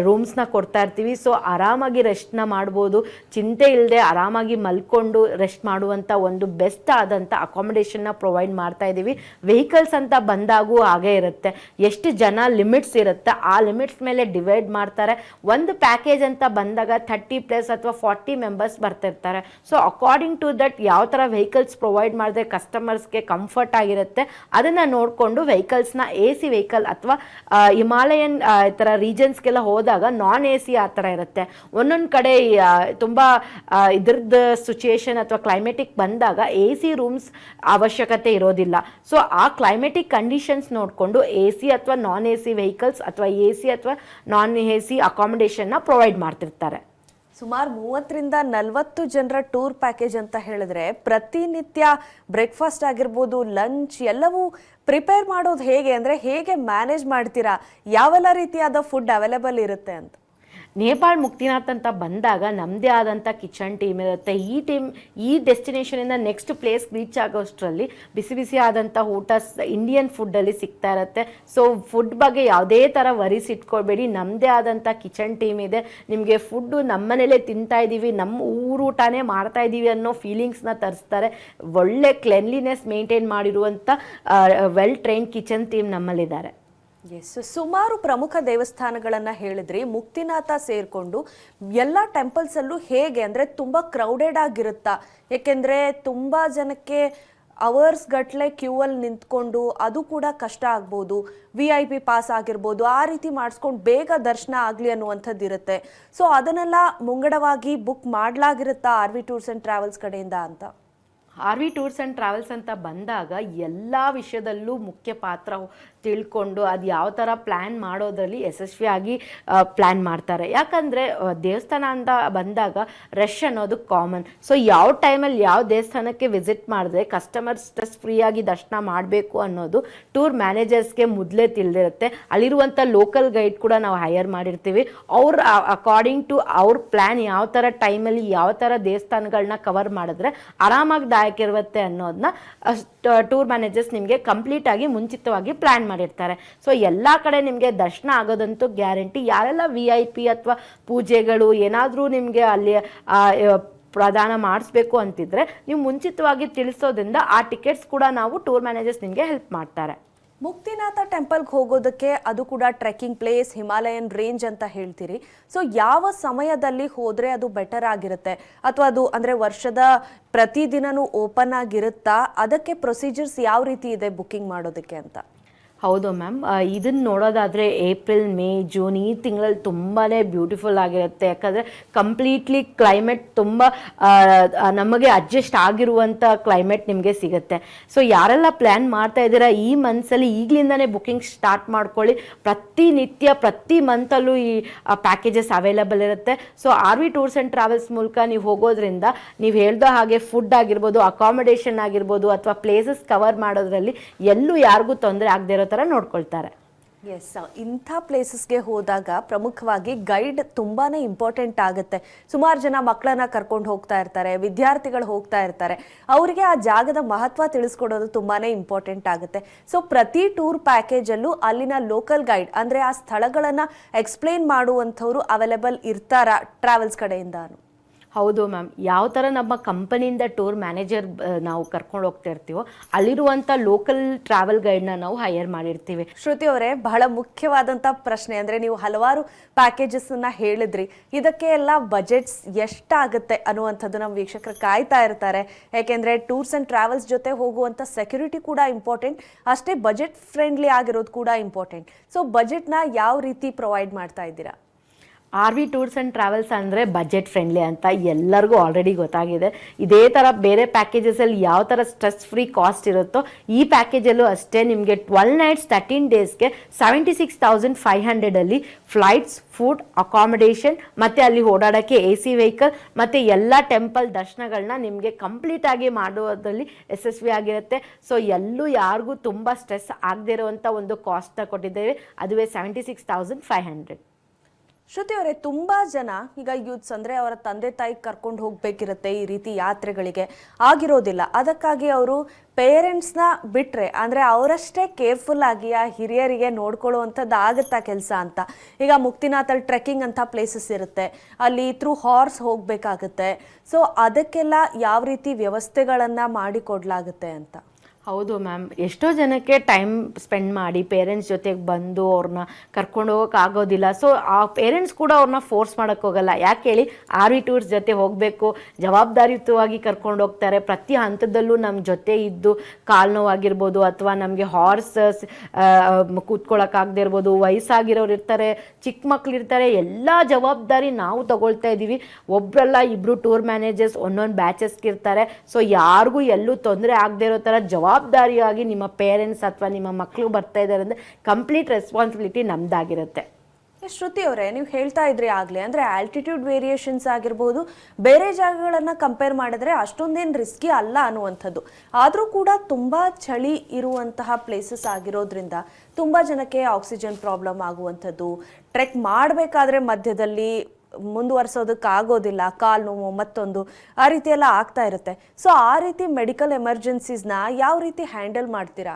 ರೂಮ್ಸ್ನ ಕೊಡ್ತಾ ಇರ್ತೀವಿ. ಸೊ ಆರಾಮಾಗಿ ರೆಸ್ಟ್ನ ಮಾಡ್ಬೋದು, ಚಿಂತೆ ಇಲ್ಲದೆ ಆರಾಮಾಗಿ ಮಲ್ಕೊಂಡು ರೆಸ್ಟ್ ಮಾಡುವಂಥ ಒಂದು ಬೆಸ್ಟ್ ಆದಂಥ ಅಕಾಮಿಡೇಷನ್ನ ಪ್ರೊವೈಡ್ ಮಾಡ್ತಾ ಇದ್ದೀವಿ. ವೆಹಿಕಲ್ಸ್ ಅಂತ ಬಂದಾಗೂ ಹಾಗೇ ಇರುತ್ತೆ. ಎಷ್ಟು ಜನ ಲಿಮಿಟ್ಸ್ ಇರುತ್ತೆ ಆ ಲಿಮಿಟ್ಸ್ ಮೇಲೆ ಡಿವೈಡ್ ಮಾಡ್ತಾರೆ. ಒಂದು ಪ್ಯಾಕೇಜ್ ಅಂತ ಬಂದಾಗ 30+ ಅಥವಾ 40 ಮೆಂಬರ್ಸ್ ಬರ್ತಿರ್ತಾರೆ. ಸೊ ಅಕಾರ್ಡಿಂಗ್ ಟು ದಟ್ ಯಾವ ಥರ ವೆಹಿಕಲ್ಸ್ ಪ್ರೊವೈಡ್ ಮಾಡಿದ್ರೆ ಕಸ್ಟಮರ್ಸ್ಗೆ ಕಂಫರ್ಟ್ ಆಗಿರುತ್ತೆ ಅದನ್ನು ನೋಡಿಕೊಂಡು ವೆಹಿಕಲ್ಸ್ನ AC ವೆಹಿಕಲ್ ಅಥವಾ ಹಿಮಾಲಯನ್ ಈ ಥರ ರೀಜನ್ಸ್ಗೆಲ್ಲ ಹೋದಾಗ ನಾನ್ AC ಆ ಥರ ಇರುತ್ತೆ. ಒಂದೊಂದು ಕಡೆ ತುಂಬ ಇದ್ರದ್ದು ಸಿಚುಯೇಷನ್ ಅಥವಾ ಕ್ಲೈಮೆಟಿಕ್ ಬಂದಾಗ AC ರೂಮ್ಸ್ ಅವಶ್ಯಕತೆ ಇರೋದಿಲ್ಲ. ಸೊ ಆ ಕ್ಲೈಮೆಟಿಕ್ ಕಂಡೀಷನ್ಸ್ ನೋಡಿಕೊಂಡು AC ಅಥವಾ ನಾನ್ AC ವೆಹಿಕಲ್ಸ್ ಅಥವಾ AC ಅಥವಾ ನಾನ್ AC ಅಕಾಮಿಡೇಷನ್ನ ಪ್ರೊವೈಡ್ ಮಾಡ್ತಿರ್ತಾರೆ. ಸುಮಾರು 30ರಿಂದ 40 ಜನರ ಟೂರ್ ಪ್ಯಾಕೇಜ್ ಅಂತ ಹೇಳಿದ್ರೆ ಪ್ರತಿನಿತ್ಯ ಬ್ರೇಕ್ಫಾಸ್ಟ್ ಆಗಿರ್ಬೋದು, ಲಂಚ್ ಎಲ್ಲವೂ ಪ್ರಿಪೇರ್ ಮಾಡೋದು ಹೇಗೆ? ಅಂದರೆ ಹೇಗೆ ಮ್ಯಾನೇಜ್ ಮಾಡ್ತೀರಾ? ಯಾವೆಲ್ಲ ರೀತಿಯಾದ ಫುಡ್ ಅವೈಲೇಬಲ್ ಇರುತ್ತೆ ಅಂತ? ನೇಪಾಳ್ ಮುಕ್ತಿನಾಥ್ ಅಂತ ಬಂದಾಗ ನಮ್ಮದೇ ಆದಂಥ ಕಿಚನ್ ಟೀಮ್ ಇರುತ್ತೆ. ಈ ಡೆಸ್ಟಿನೇಷನಿಂದ ನೆಕ್ಸ್ಟ್ ಪ್ಲೇಸ್ ರೀಚ್ ಆಗೋಷ್ಟರಲ್ಲಿ ಬಿಸಿ ಬಿಸಿ ಆದಂಥ ಊಟ ಇಂಡಿಯನ್ ಫುಡ್ಡಲ್ಲಿ ಸಿಗ್ತಾ ಇರುತ್ತೆ. ಸೊ ಫುಡ್ ಬಗ್ಗೆ ಯಾವುದೇ ಥರ ವರೀಸ್ ಇಟ್ಕೊಳ್ಬೇಡಿ, ನಮ್ಮದೇ ಆದಂಥ ಕಿಚನ್ ಟೀಮ್ ಇದೆ. ನಿಮಗೆ ಫುಡ್ಡು ನಮ್ಮನೇಲೇ ತಿಂತಾ ಇದ್ದೀವಿ, ನಮ್ಮ ಊಟನೇ ಮಾಡ್ತಾ ಇದ್ದೀವಿ ಅನ್ನೋ ಫೀಲಿಂಗ್ಸ್ನ ತರಿಸ್ತಾರೆ. ಒಳ್ಳೆ ಕ್ಲೆನ್ಲಿನೆಸ್ ಮೇಂಟೈನ್ ಮಾಡಿರುವಂಥ ವೆಲ್ ಟ್ರೈನ್ಡ್ ಕಿಚನ್ ಟೀಮ್ ನಮ್ಮಲ್ಲಿದ್ದಾರೆ. ಎಸ್, ಸುಮಾರು ಪ್ರಮುಖ ದೇವಸ್ಥಾನಗಳನ್ನ ಹೇಳಿದ್ರಿ. ಮುಕ್ತಿನಾಥ ಸೇರ್ಕೊಂಡು ಎಲ್ಲ ಟೆಂಪಲ್ಸ್ ಅಲ್ಲೂ ಹೇಗೆ ಅಂದ್ರೆ ತುಂಬಾ ಕ್ರೌಡೆಡ್ ಆಗಿರುತ್ತಾ? ಯಾಕೆಂದ್ರೆ ತುಂಬಾ ಜನಕ್ಕೆ ಅವರ್ಸ್ ಗಟ್ಲೆ ಕ್ಯೂ ಅಲ್ಲಿ ನಿಂತ್ಕೊಂಡು ಅದು ಕೂಡ ಕಷ್ಟ ಆಗ್ಬೋದು. VIP ಪಾಸ್ ಆಗಿರ್ಬೋದು, ಆ ರೀತಿ ಮಾಡಿಸ್ಕೊಂಡು ಬೇಗ ದರ್ಶನ ಆಗಲಿ ಅನ್ನುವಂಥದ್ದು ಇರುತ್ತೆ. ಸೊ ಅದನ್ನೆಲ್ಲ ಮುಂಗಡವಾಗಿ ಬುಕ್ ಮಾಡಲಾಗಿರುತ್ತಾ RV ಟೂರ್ಸ್ ಆ್ಯಂಡ್ ಟ್ರಾವೆಲ್ಸ್ ಕಡೆಯಿಂದ ಅಂತ? RV ಟೂರ್ಸ್ ಆ್ಯಂಡ್ ಟ್ರಾವೆಲ್ಸ್ ಅಂತ ಬಂದಾಗ ಎಲ್ಲ ವಿಷಯದಲ್ಲೂ ಮುಖ್ಯ ಪಾತ್ರ ತಿಳ್ಕೊಂಡು ಅದು ಯಾವ ಥರ ಪ್ಲ್ಯಾನ್ ಮಾಡೋದ್ರಲ್ಲಿ ಯಶಸ್ವಿಯಾಗಿ ಪ್ಲ್ಯಾನ್ ಮಾಡ್ತಾರೆ. ಯಾಕಂದರೆ ದೇವಸ್ಥಾನ ಅಂತ ಬಂದಾಗ ರಶ್ ಅನ್ನೋದು ಕಾಮನ್. ಸೊ ಯಾವ ಟೈಮಲ್ಲಿ ಯಾವ ದೇವಸ್ಥಾನಕ್ಕೆ ವಿಸಿಟ್ ಮಾಡಿದ್ರೆ ಕಸ್ಟಮರ್ ಸ್ಟ್ರೆಸ್ ಫ್ರೀಯಾಗಿ ದರ್ಶನ ಮಾಡಬೇಕು ಅನ್ನೋದು ಟೂರ್ ಮ್ಯಾನೇಜರ್ಸ್ಗೆ ಮೊದಲೇ ತಿಳಿದಿರುತ್ತೆ. ಅಲ್ಲಿರುವಂಥ ಲೋಕಲ್ ಗೈಡ್ ಕೂಡ ನಾವು ಹೈಯರ್ ಮಾಡಿರ್ತೀವಿ. ಅವ್ರ ಅಕಾರ್ಡಿಂಗ್ ಟು ಅವ್ರ ಪ್ಲ್ಯಾನ್ ಯಾವ ಥರ ಟೈಮಲ್ಲಿ ಯಾವ ಥರ ದೇವಸ್ಥಾನಗಳನ್ನ ಕವರ್ ಮಾಡಿದ್ರೆ ಆರಾಮಾಗಿ ಇರುತ್ತೆ ಅನ್ನೋದನ್ನ ಟೂರ್ ಮ್ಯಾನೇಜರ್ಸ್ ನಿಮಗೆ ಕಂಪ್ಲೀಟಾಗಿ ಮುಂಚಿತವಾಗಿ ಪ್ಲ್ಯಾನ್ ಮಾಡಿರ್ತಾರೆ. ಸೊ ಎಲ್ಲ ಕಡೆ ನಿಮಗೆ ದರ್ಶನ ಆಗೋದಂತೂ ಗ್ಯಾರಂಟಿ. ಯಾರೆಲ್ಲ VIP ಅಥವಾ ಪೂಜೆಗಳು ಏನಾದರೂ ನಿಮಗೆ ಅಲ್ಲಿ ಪ್ರದಾನ ಮಾಡಿಸ್ಬೇಕು ಅಂತಿದ್ರೆ ನೀವು ಮುಂಚಿತವಾಗಿ ತಿಳಿಸೋದ್ರಿಂದ ಆ ಟಿಕೆಟ್ಸ್ ಕೂಡ ನಾವು ಟೂರ್ ಮ್ಯಾನೇಜರ್ಸ್ ನಿಮಗೆ ಹೆಲ್ಪ್ ಮಾಡ್ತಾರೆ. ಮುಕ್ತಿನಾಥ ಟೆಂಪಲ್ಗೆ ಹೋಗೋದಕ್ಕೆ ಅದು ಕೂಡ ಟ್ರೆಕ್ಕಿಂಗ್ ಪ್ಲೇಸ್, ಹಿಮಾಲಯನ್ ರೇಂಜ್ ಅಂತ ಹೇಳ್ತೀರಿ. ಸೊ ಯಾವ ಸಮಯದಲ್ಲಿ ಹೋದರೆ ಅದು ಬೆಟರ್ ಆಗಿರುತ್ತೆ? ಅಥವಾ ಅದು ಅಂದರೆ ವರ್ಷದ ಪ್ರತಿದಿನನೂ ಓಪನ್ ಆಗಿರುತ್ತಾ? ಅದಕ್ಕೆ ಪ್ರೊಸೀಜರ್ಸ್ ಯಾವ ರೀತಿ ಇದೆ ಬುಕ್ಕಿಂಗ್ ಮಾಡೋದಕ್ಕೆ ಅಂತ? ಹೌದು ಮ್ಯಾಮ್, ಇದನ್ನು ನೋಡೋದಾದರೆ ಏಪ್ರಿಲ್, ಮೇ, ಜೂನ್ ಈ ತಿಂಗಳಲ್ಲಿ ತುಂಬಾ ಬ್ಯೂಟಿಫುಲ್ ಆಗಿರುತ್ತೆ. ಯಾಕಂದರೆ ಕಂಪ್ಲೀಟ್ಲಿ ಕ್ಲೈಮೇಟ್ ತುಂಬ ನಮಗೆ ಅಡ್ಜಸ್ಟ್ ಆಗಿರುವಂಥ ಕ್ಲೈಮೇಟ್ ನಿಮಗೆ ಸಿಗುತ್ತೆ. ಸೊ ಯಾರೆಲ್ಲ ಪ್ಲ್ಯಾನ್ ಮಾಡ್ತಾ ಇದ್ದೀರಾ ಈ ಮಂತ್ಸಲ್ಲಿ ಈಗಲಿಂದನೇ ಬುಕ್ಕಿಂಗ್ ಸ್ಟಾರ್ಟ್ ಮಾಡ್ಕೊಳ್ಳಿ. ಪ್ರತಿ ಮಂತಲ್ಲೂ ಈ ಪ್ಯಾಕೇಜಸ್ ಅವೈಲಬಲ್ ಇರುತ್ತೆ. So RV tours and travels ಮೂಲಕ ನೀವು ಹೋಗೋದ್ರಿಂದ ನೀವು ಹೇಳ್ದೋ ಹಾಗೆ ಫುಡ್ ಆಗಿರ್ಬೋದು, ಅಕಾಮಿಡೇಷನ್ ಆಗಿರ್ಬೋದು, ಅಥವಾ ಪ್ಲೇಸಸ್ ಕವರ್ ಮಾಡೋದ್ರಲ್ಲಿ ಎಲ್ಲೂ ಯಾರಿಗೂ ತೊಂದರೆ ಆಗದೆ ಇರೋ ಥರ ನೋಡ್ಕೊಳ್ತಾರೆ. ಎಸ್, ಇಂಥ ಪ್ಲೇಸಸ್ಗೆ ಹೋದಾಗ ಪ್ರಮುಖವಾಗಿ ಗೈಡ್ ತುಂಬಾ ಇಂಪಾರ್ಟೆಂಟ್ ಆಗುತ್ತೆ. ಸುಮಾರು ಜನ ಮಕ್ಕಳನ್ನ ಕರ್ಕೊಂಡು ಹೋಗ್ತಾ ಇರ್ತಾರೆ, ವಿದ್ಯಾರ್ಥಿಗಳು ಹೋಗ್ತಾ ಇರ್ತಾರೆ. ಅವರಿಗೆ ಆ ಜಾಗದ ಮಹತ್ವ ತಿಳಿಸ್ಕೊಡೋದು ತುಂಬಾ ಇಂಪಾರ್ಟೆಂಟ್ ಆಗುತ್ತೆ. ಸೊ ಪ್ರತಿ ಟೂರ್ ಪ್ಯಾಕೇಜಲ್ಲೂ ಅಲ್ಲಿನ ಲೋಕಲ್ ಗೈಡ್ ಅಂದರೆ ಆ ಸ್ಥಳಗಳನ್ನು ಎಕ್ಸ್ಪ್ಲೇನ್ ಮಾಡುವಂಥವ್ರು ಅವೈಲೇಬಲ್ ಇರ್ತಾರಾ ಟ್ರಾವೆಲ್ಸ್ ಕಡೆಯಿಂದ? ಹೌದು ಮ್ಯಾಮ್, ಯಾವ ಥರ ನಮ್ಮ ಕಂಪನಿಯಿಂದ ಟೂರ್ ಮ್ಯಾನೇಜರ್ ನಾವು ಕರ್ಕೊಂಡು ಹೋಗ್ತಾ ಇರ್ತೀವೋ ಅಲ್ಲಿರುವಂಥ ಲೋಕಲ್ ಟ್ರಾವೆಲ್ ಗೈಡ್ನ ನಾವು ಹೈಯರ್ ಮಾಡಿರ್ತೀವಿ. ಶ್ರುತಿ ಅವರೇ, ಬಹಳ ಮುಖ್ಯವಾದಂಥ ಪ್ರಶ್ನೆ ಅಂದರೆ ನೀವು ಹಲವಾರು ಪ್ಯಾಕೇಜಸ್ಸನ್ನು ಹೇಳಿದ್ರಿ. ಇದಕ್ಕೆ ಎಲ್ಲ ಬಜೆಟ್ಸ್ ಎಷ್ಟಾಗುತ್ತೆ ಅನ್ನುವಂಥದ್ದು ನಮ್ಮ ವೀಕ್ಷಕರು ಕಾಯ್ತಾ ಇರ್ತಾರೆ. ಯಾಕೆಂದರೆ ಟೂರ್ಸ್ ಆ್ಯಂಡ್ ಟ್ರಾವೆಲ್ಸ್ ಜೊತೆ ಹೋಗುವಂಥ ಸೆಕ್ಯೂರಿಟಿ ಕೂಡ ಇಂಪಾರ್ಟೆಂಟ್, ಅಷ್ಟೇ ಬಜೆಟ್ ಫ್ರೆಂಡ್ಲಿ ಆಗಿರೋದು ಕೂಡ ಇಂಪಾರ್ಟೆಂಟ್. ಸೊ ಬಜೆಟ್ನ ಯಾವ ರೀತಿ ಪ್ರೊವೈಡ್ ಮಾಡ್ತಾ ಇದ್ದೀರಾ? RV ಟೂರ್ಸ್ ಆ್ಯಂಡ್ ಟ್ರಾವೆಲ್ಸ್ ಅಂದರೆ ಬಜೆಟ್ ಫ್ರೆಂಡ್ಲಿ ಅಂತ ಎಲ್ಲರಿಗೂ ಆಲ್ರೆಡಿ ಗೊತ್ತಾಗಿದೆ. ಇದೇ ಥರ ಬೇರೆ ಪ್ಯಾಕೇಜಸಲ್ಲಿ ಯಾವ ಥರ ಸ್ಟ್ರೆಸ್ ಫ್ರೀ ಕಾಸ್ಟ್ ಇರುತ್ತೋ ಈ ಪ್ಯಾಕೇಜಲ್ಲೂ ಅಷ್ಟೇ. ನಿಮಗೆ 12 ನೈಟ್ಸ್ 13 ಡೇಸ್ಗೆ 76,500 ಫ್ಲೈಟ್ಸ್, ಫುಡ್, ಅಕಾಮಿಡೇಷನ್ ಮತ್ತು ಅಲ್ಲಿ ಓಡಾಡೋಕ್ಕೆ AC ವೆಹಿಕಲ್ ಮತ್ತು ಎಲ್ಲ ಟೆಂಪಲ್ ದರ್ಶನಗಳನ್ನ ನಿಮಗೆ ಕಂಪ್ಲೀಟಾಗಿ ಮಾಡುವುದರಲ್ಲಿ ಯಶಸ್ವಿಯಾಗಿರುತ್ತೆ. ಸೊ ಎಲ್ಲೂ ಯಾರಿಗೂ ತುಂಬ ಸ್ಟ್ರೆಸ್ ಆಗದೇ ಇರುವಂಥ ಒಂದು ಕಾಸ್ಟ್ನ ಕೊಟ್ಟಿದ್ದೇವೆ, ಅದುವೇ 76,500. ಶ್ರುತಿ ಅವರೇ, ತುಂಬ ಜನ ಈಗ ಯೂತ್ಸ್ ಅಂದರೆ ಅವರ ತಂದೆ ತಾಯಿ ಕರ್ಕೊಂಡು ಹೋಗಬೇಕಿರುತ್ತೆ ಈ ರೀತಿ ಯಾತ್ರೆಗಳಿಗೆ, ಆಗಿರೋದಿಲ್ಲ. ಅದಕ್ಕಾಗಿ ಅವರು ಪೇರೆಂಟ್ಸ್ನ ಬಿಟ್ಟರೆ ಅಂದರೆ ಅವರಷ್ಟೇ ಕೇರ್ಫುಲ್ ಆಗಿ ಆ ಹಿರಿಯರಿಗೆ ನೋಡ್ಕೊಳ್ಳುವಂಥದ್ದು ಆಗುತ್ತಾ ಕೆಲಸ ಅಂತ? ಈಗ ಮುಕ್ತಿನಾಥಲ್ಲಿ ಟ್ರೆಕ್ಕಿಂಗ್ ಅಂತ ಪ್ಲೇಸಸ್ ಇರುತ್ತೆ, ಅಲ್ಲಿ ಥ್ರೂ ಹಾರ್ಸ್ ಹೋಗಬೇಕಾಗುತ್ತೆ. ಸೊ ಅದಕ್ಕೆಲ್ಲ ಯಾವ ರೀತಿ ವ್ಯವಸ್ಥೆಗಳನ್ನು ಮಾಡಿಕೊಡ್ಲಾಗುತ್ತೆ ಅಂತ? ಹೌದು ಮ್ಯಾಮ್, ಎಷ್ಟೋ ಜನಕ್ಕೆ ಟೈಮ್ ಸ್ಪೆಂಡ್ ಮಾಡಿ ಪೇರೆಂಟ್ಸ್ ಜೊತೆಗೆ ಬಂದು ಅವ್ರನ್ನ ಕರ್ಕೊಂಡು ಹೋಗೋಕೆ ಆಗೋದಿಲ್ಲ. ಸೊ ಆ ಪೇರೆಂಟ್ಸ್ ಕೂಡ ಅವ್ರನ್ನ ಫೋರ್ಸ್ ಮಾಡೋಕ್ಕೆ ಹೋಗಲ್ಲ. ಯಾಕೆ ಹೇಳಿ, RV ಟೂರ್ಸ್ ಜೊತೆ ಹೋಗಬೇಕು, ಜವಾಬ್ದಾರಿಯುತವಾಗಿ ಕರ್ಕೊಂಡು ಹೋಗ್ತಾರೆ. ಪ್ರತಿ ಹಂತದಲ್ಲೂ ನಮ್ಮ ಜೊತೆ ಇದ್ದು ಕಾಲು ನೋವಾಗಿರ್ಬೋದು ಅಥವಾ ನಮಗೆ ಹಾರ್ಸ್ ಕೂತ್ಕೊಳ್ಳೋಕ್ಕಾಗದೇ ಇರ್ಬೋದು, ವಯಸ್ಸಾಗಿರೋರು ಇರ್ತಾರೆ, ಚಿಕ್ಕ ಮಕ್ಳು ಇರ್ತಾರೆ, ಎಲ್ಲ ಜವಾಬ್ದಾರಿ ನಾವು ತಗೊಳ್ತಾ ಇದ್ದೀವಿ. ಒಬ್ಬರಲ್ಲ ಇಬ್ಬರು ಟೂರ್ ಮ್ಯಾನೇಜರ್ಸ್ ಒಂದೊಂದು ಬ್ಯಾಚಸ್ಗೆ ಇರ್ತಾರೆ. ಸೊ ಯಾರಿಗೂ ಎಲ್ಲೂ ತೊಂದರೆ ಆಗದೆ ಇರೋ ಥರ ಜವಾಬ್ದಾರಿಯಾಗಿ ನಿಮ್ಮ ಪೇರೆಂಟ್ಸ್ ಅಥವಾ ನಿಮ್ಮ ಮಕ್ಕಳು ಬರ್ತಾ ಇದ್ದಾರೆ ಅಂದರೆ ಕಂಪ್ಲೀಟ್ ರೆಸ್ಪಾನ್ಸಿಬಿಲಿಟಿ ನಮ್ಮದಾಗಿರುತ್ತೆ. ಶ್ರುತಿ ಅವರೇ, ನೀವು ಹೇಳ್ತಾ ಇದ್ರಿ ಆಗ್ಲೇ, ಅಂದ್ರೆ ಆಲ್ಟಿಟ್ಯೂಡ್ ವೇರಿಯೇಷನ್ಸ್ ಆಗಿರ್ಬೋದು, ಬೇರೆ ಜಾಗಗಳನ್ನ ಕಂಪೇರ್ ಮಾಡಿದ್ರೆ ಅಷ್ಟೊಂದೇನು ರಿಸ್ಕಿ ಅಲ್ಲ ಅನ್ನುವಂಥದ್ದು. ಆದರೂ ಕೂಡ ತುಂಬಾ ಚಳಿ ಇರುವಂತಹ ಪ್ಲೇಸಸ್ ಆಗಿರೋದ್ರಿಂದ ತುಂಬಾ ಜನಕ್ಕೆ ಆಕ್ಸಿಜನ್ ಪ್ರಾಬ್ಲಮ್ ಆಗುವಂಥದ್ದು, ಟ್ರೆಕ್ ಮಾಡಬೇಕಾದ್ರೆ ಮಧ್ಯದಲ್ಲಿ ಮುಂದುವರ್ಸೋದಕ್ಕೆ ಆಗೋದಿಲ್ಲ, ಕಾಲು ನೋವು ಮತ್ತೊಂದು ಆ ರೀತಿ ಎಲ್ಲ ಆಗ್ತಾ ಇರುತ್ತೆ. ಸೊ ಆ ರೀತಿ ಮೆಡಿಕಲ್ ಎಮರ್ಜೆನ್ಸೀಸ್ನ ಯಾವ ರೀತಿ ಹ್ಯಾಂಡಲ್ ಮಾಡ್ತೀರಾ?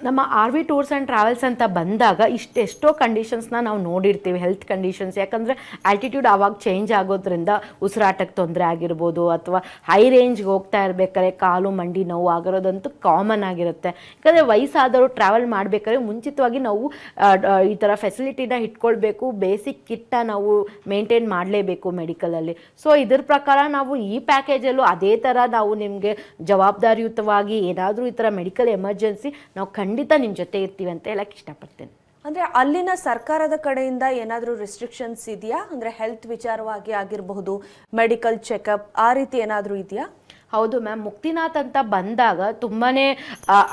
ನಮ್ಮ R V tours and travels ಅಂತ ಬಂದಾಗ ಎಷ್ಟೋ ಕಂಡೀಷನ್ಸ್ನ ನಾವು ನೋಡಿರ್ತೀವಿ, ಹೆಲ್ತ್ ಕಂಡೀಷನ್ಸ್. ಯಾಕಂದರೆ ಆಲ್ಟಿಟ್ಯೂಡ್ ಆವಾಗ ಚೇಂಜ್ ಆಗೋದ್ರಿಂದ ಉಸಿರಾಟಕ್ಕೆ ತೊಂದರೆ ಆಗಿರ್ಬೋದು, ಅಥವಾ ಹೈ ರೇಂಜ್ಗೆ ಹೋಗ್ತಾ ಇರಬೇಕಾದ್ರೆ ಕಾಲು ಮಂಡಿ ನೋವು ಆಗಿರೋದಂತೂ ಕಾಮನ್ ಆಗಿರುತ್ತೆ. ಯಾಕಂದರೆ ವಯಸ್ಸಾದವರು ಟ್ರಾವೆಲ್ ಮಾಡಬೇಕಾದ್ರೆ ಮುಂಚಿತವಾಗಿ ನಾವು ಈ ಥರ ಫೆಸಿಲಿಟಿನ ಇಟ್ಕೊಳ್ಬೇಕು, ಬೇಸಿಕ್ ಕಿಟ್ನ ನಾವು ಮೇಂಟೈನ್ ಮಾಡಲೇಬೇಕು ಮೆಡಿಕಲಲ್ಲಿ. ಸೊ ಇದ್ರ ಪ್ರಕಾರ ನಾವು ಈ ಪ್ಯಾಕೇಜಲ್ಲೂ ಅದೇ ಥರ ನಾವು ನಿಮಗೆ ಜವಾಬ್ದಾರಿಯುತವಾಗಿ ಏನಾದರೂ ಈ ಥರ ಮೆಡಿಕಲ್ ಎಮರ್ಜೆನ್ಸಿ ನಾವು ಖಂಡಿತ ನಿಮ್ಮ ಜೊತೆ ಇರ್ತೀವಿ ಅಂತ ಹೇಳಕ್ಕೆ ಇಷ್ಟಪಡ್ತೇನೆ. ಅಂದ್ರೆ ಅಲ್ಲಿನ ಸರ್ಕಾರದ ಕಡೆಯಿಂದ ಏನಾದರೂ ರೆಸ್ಟ್ರಿಕ್ಷನ್ಸ್ ಇದೆಯಾ? ಅಂದ್ರೆ ಹೆಲ್ತ್ ವಿಚಾರವಾಗಿ ಆಗಿರಬಹುದು, ಮೆಡಿಕಲ್ ಚೆಕಪ್ ಆ ರೀತಿ ಏನಾದರೂ ಇದೆಯಾ? ಹೌದು ಮ್ಯಾಮ್, ಮುಕ್ತಿನಾಥ್ ಅಂತ ಬಂದಾಗ ತುಂಬಾ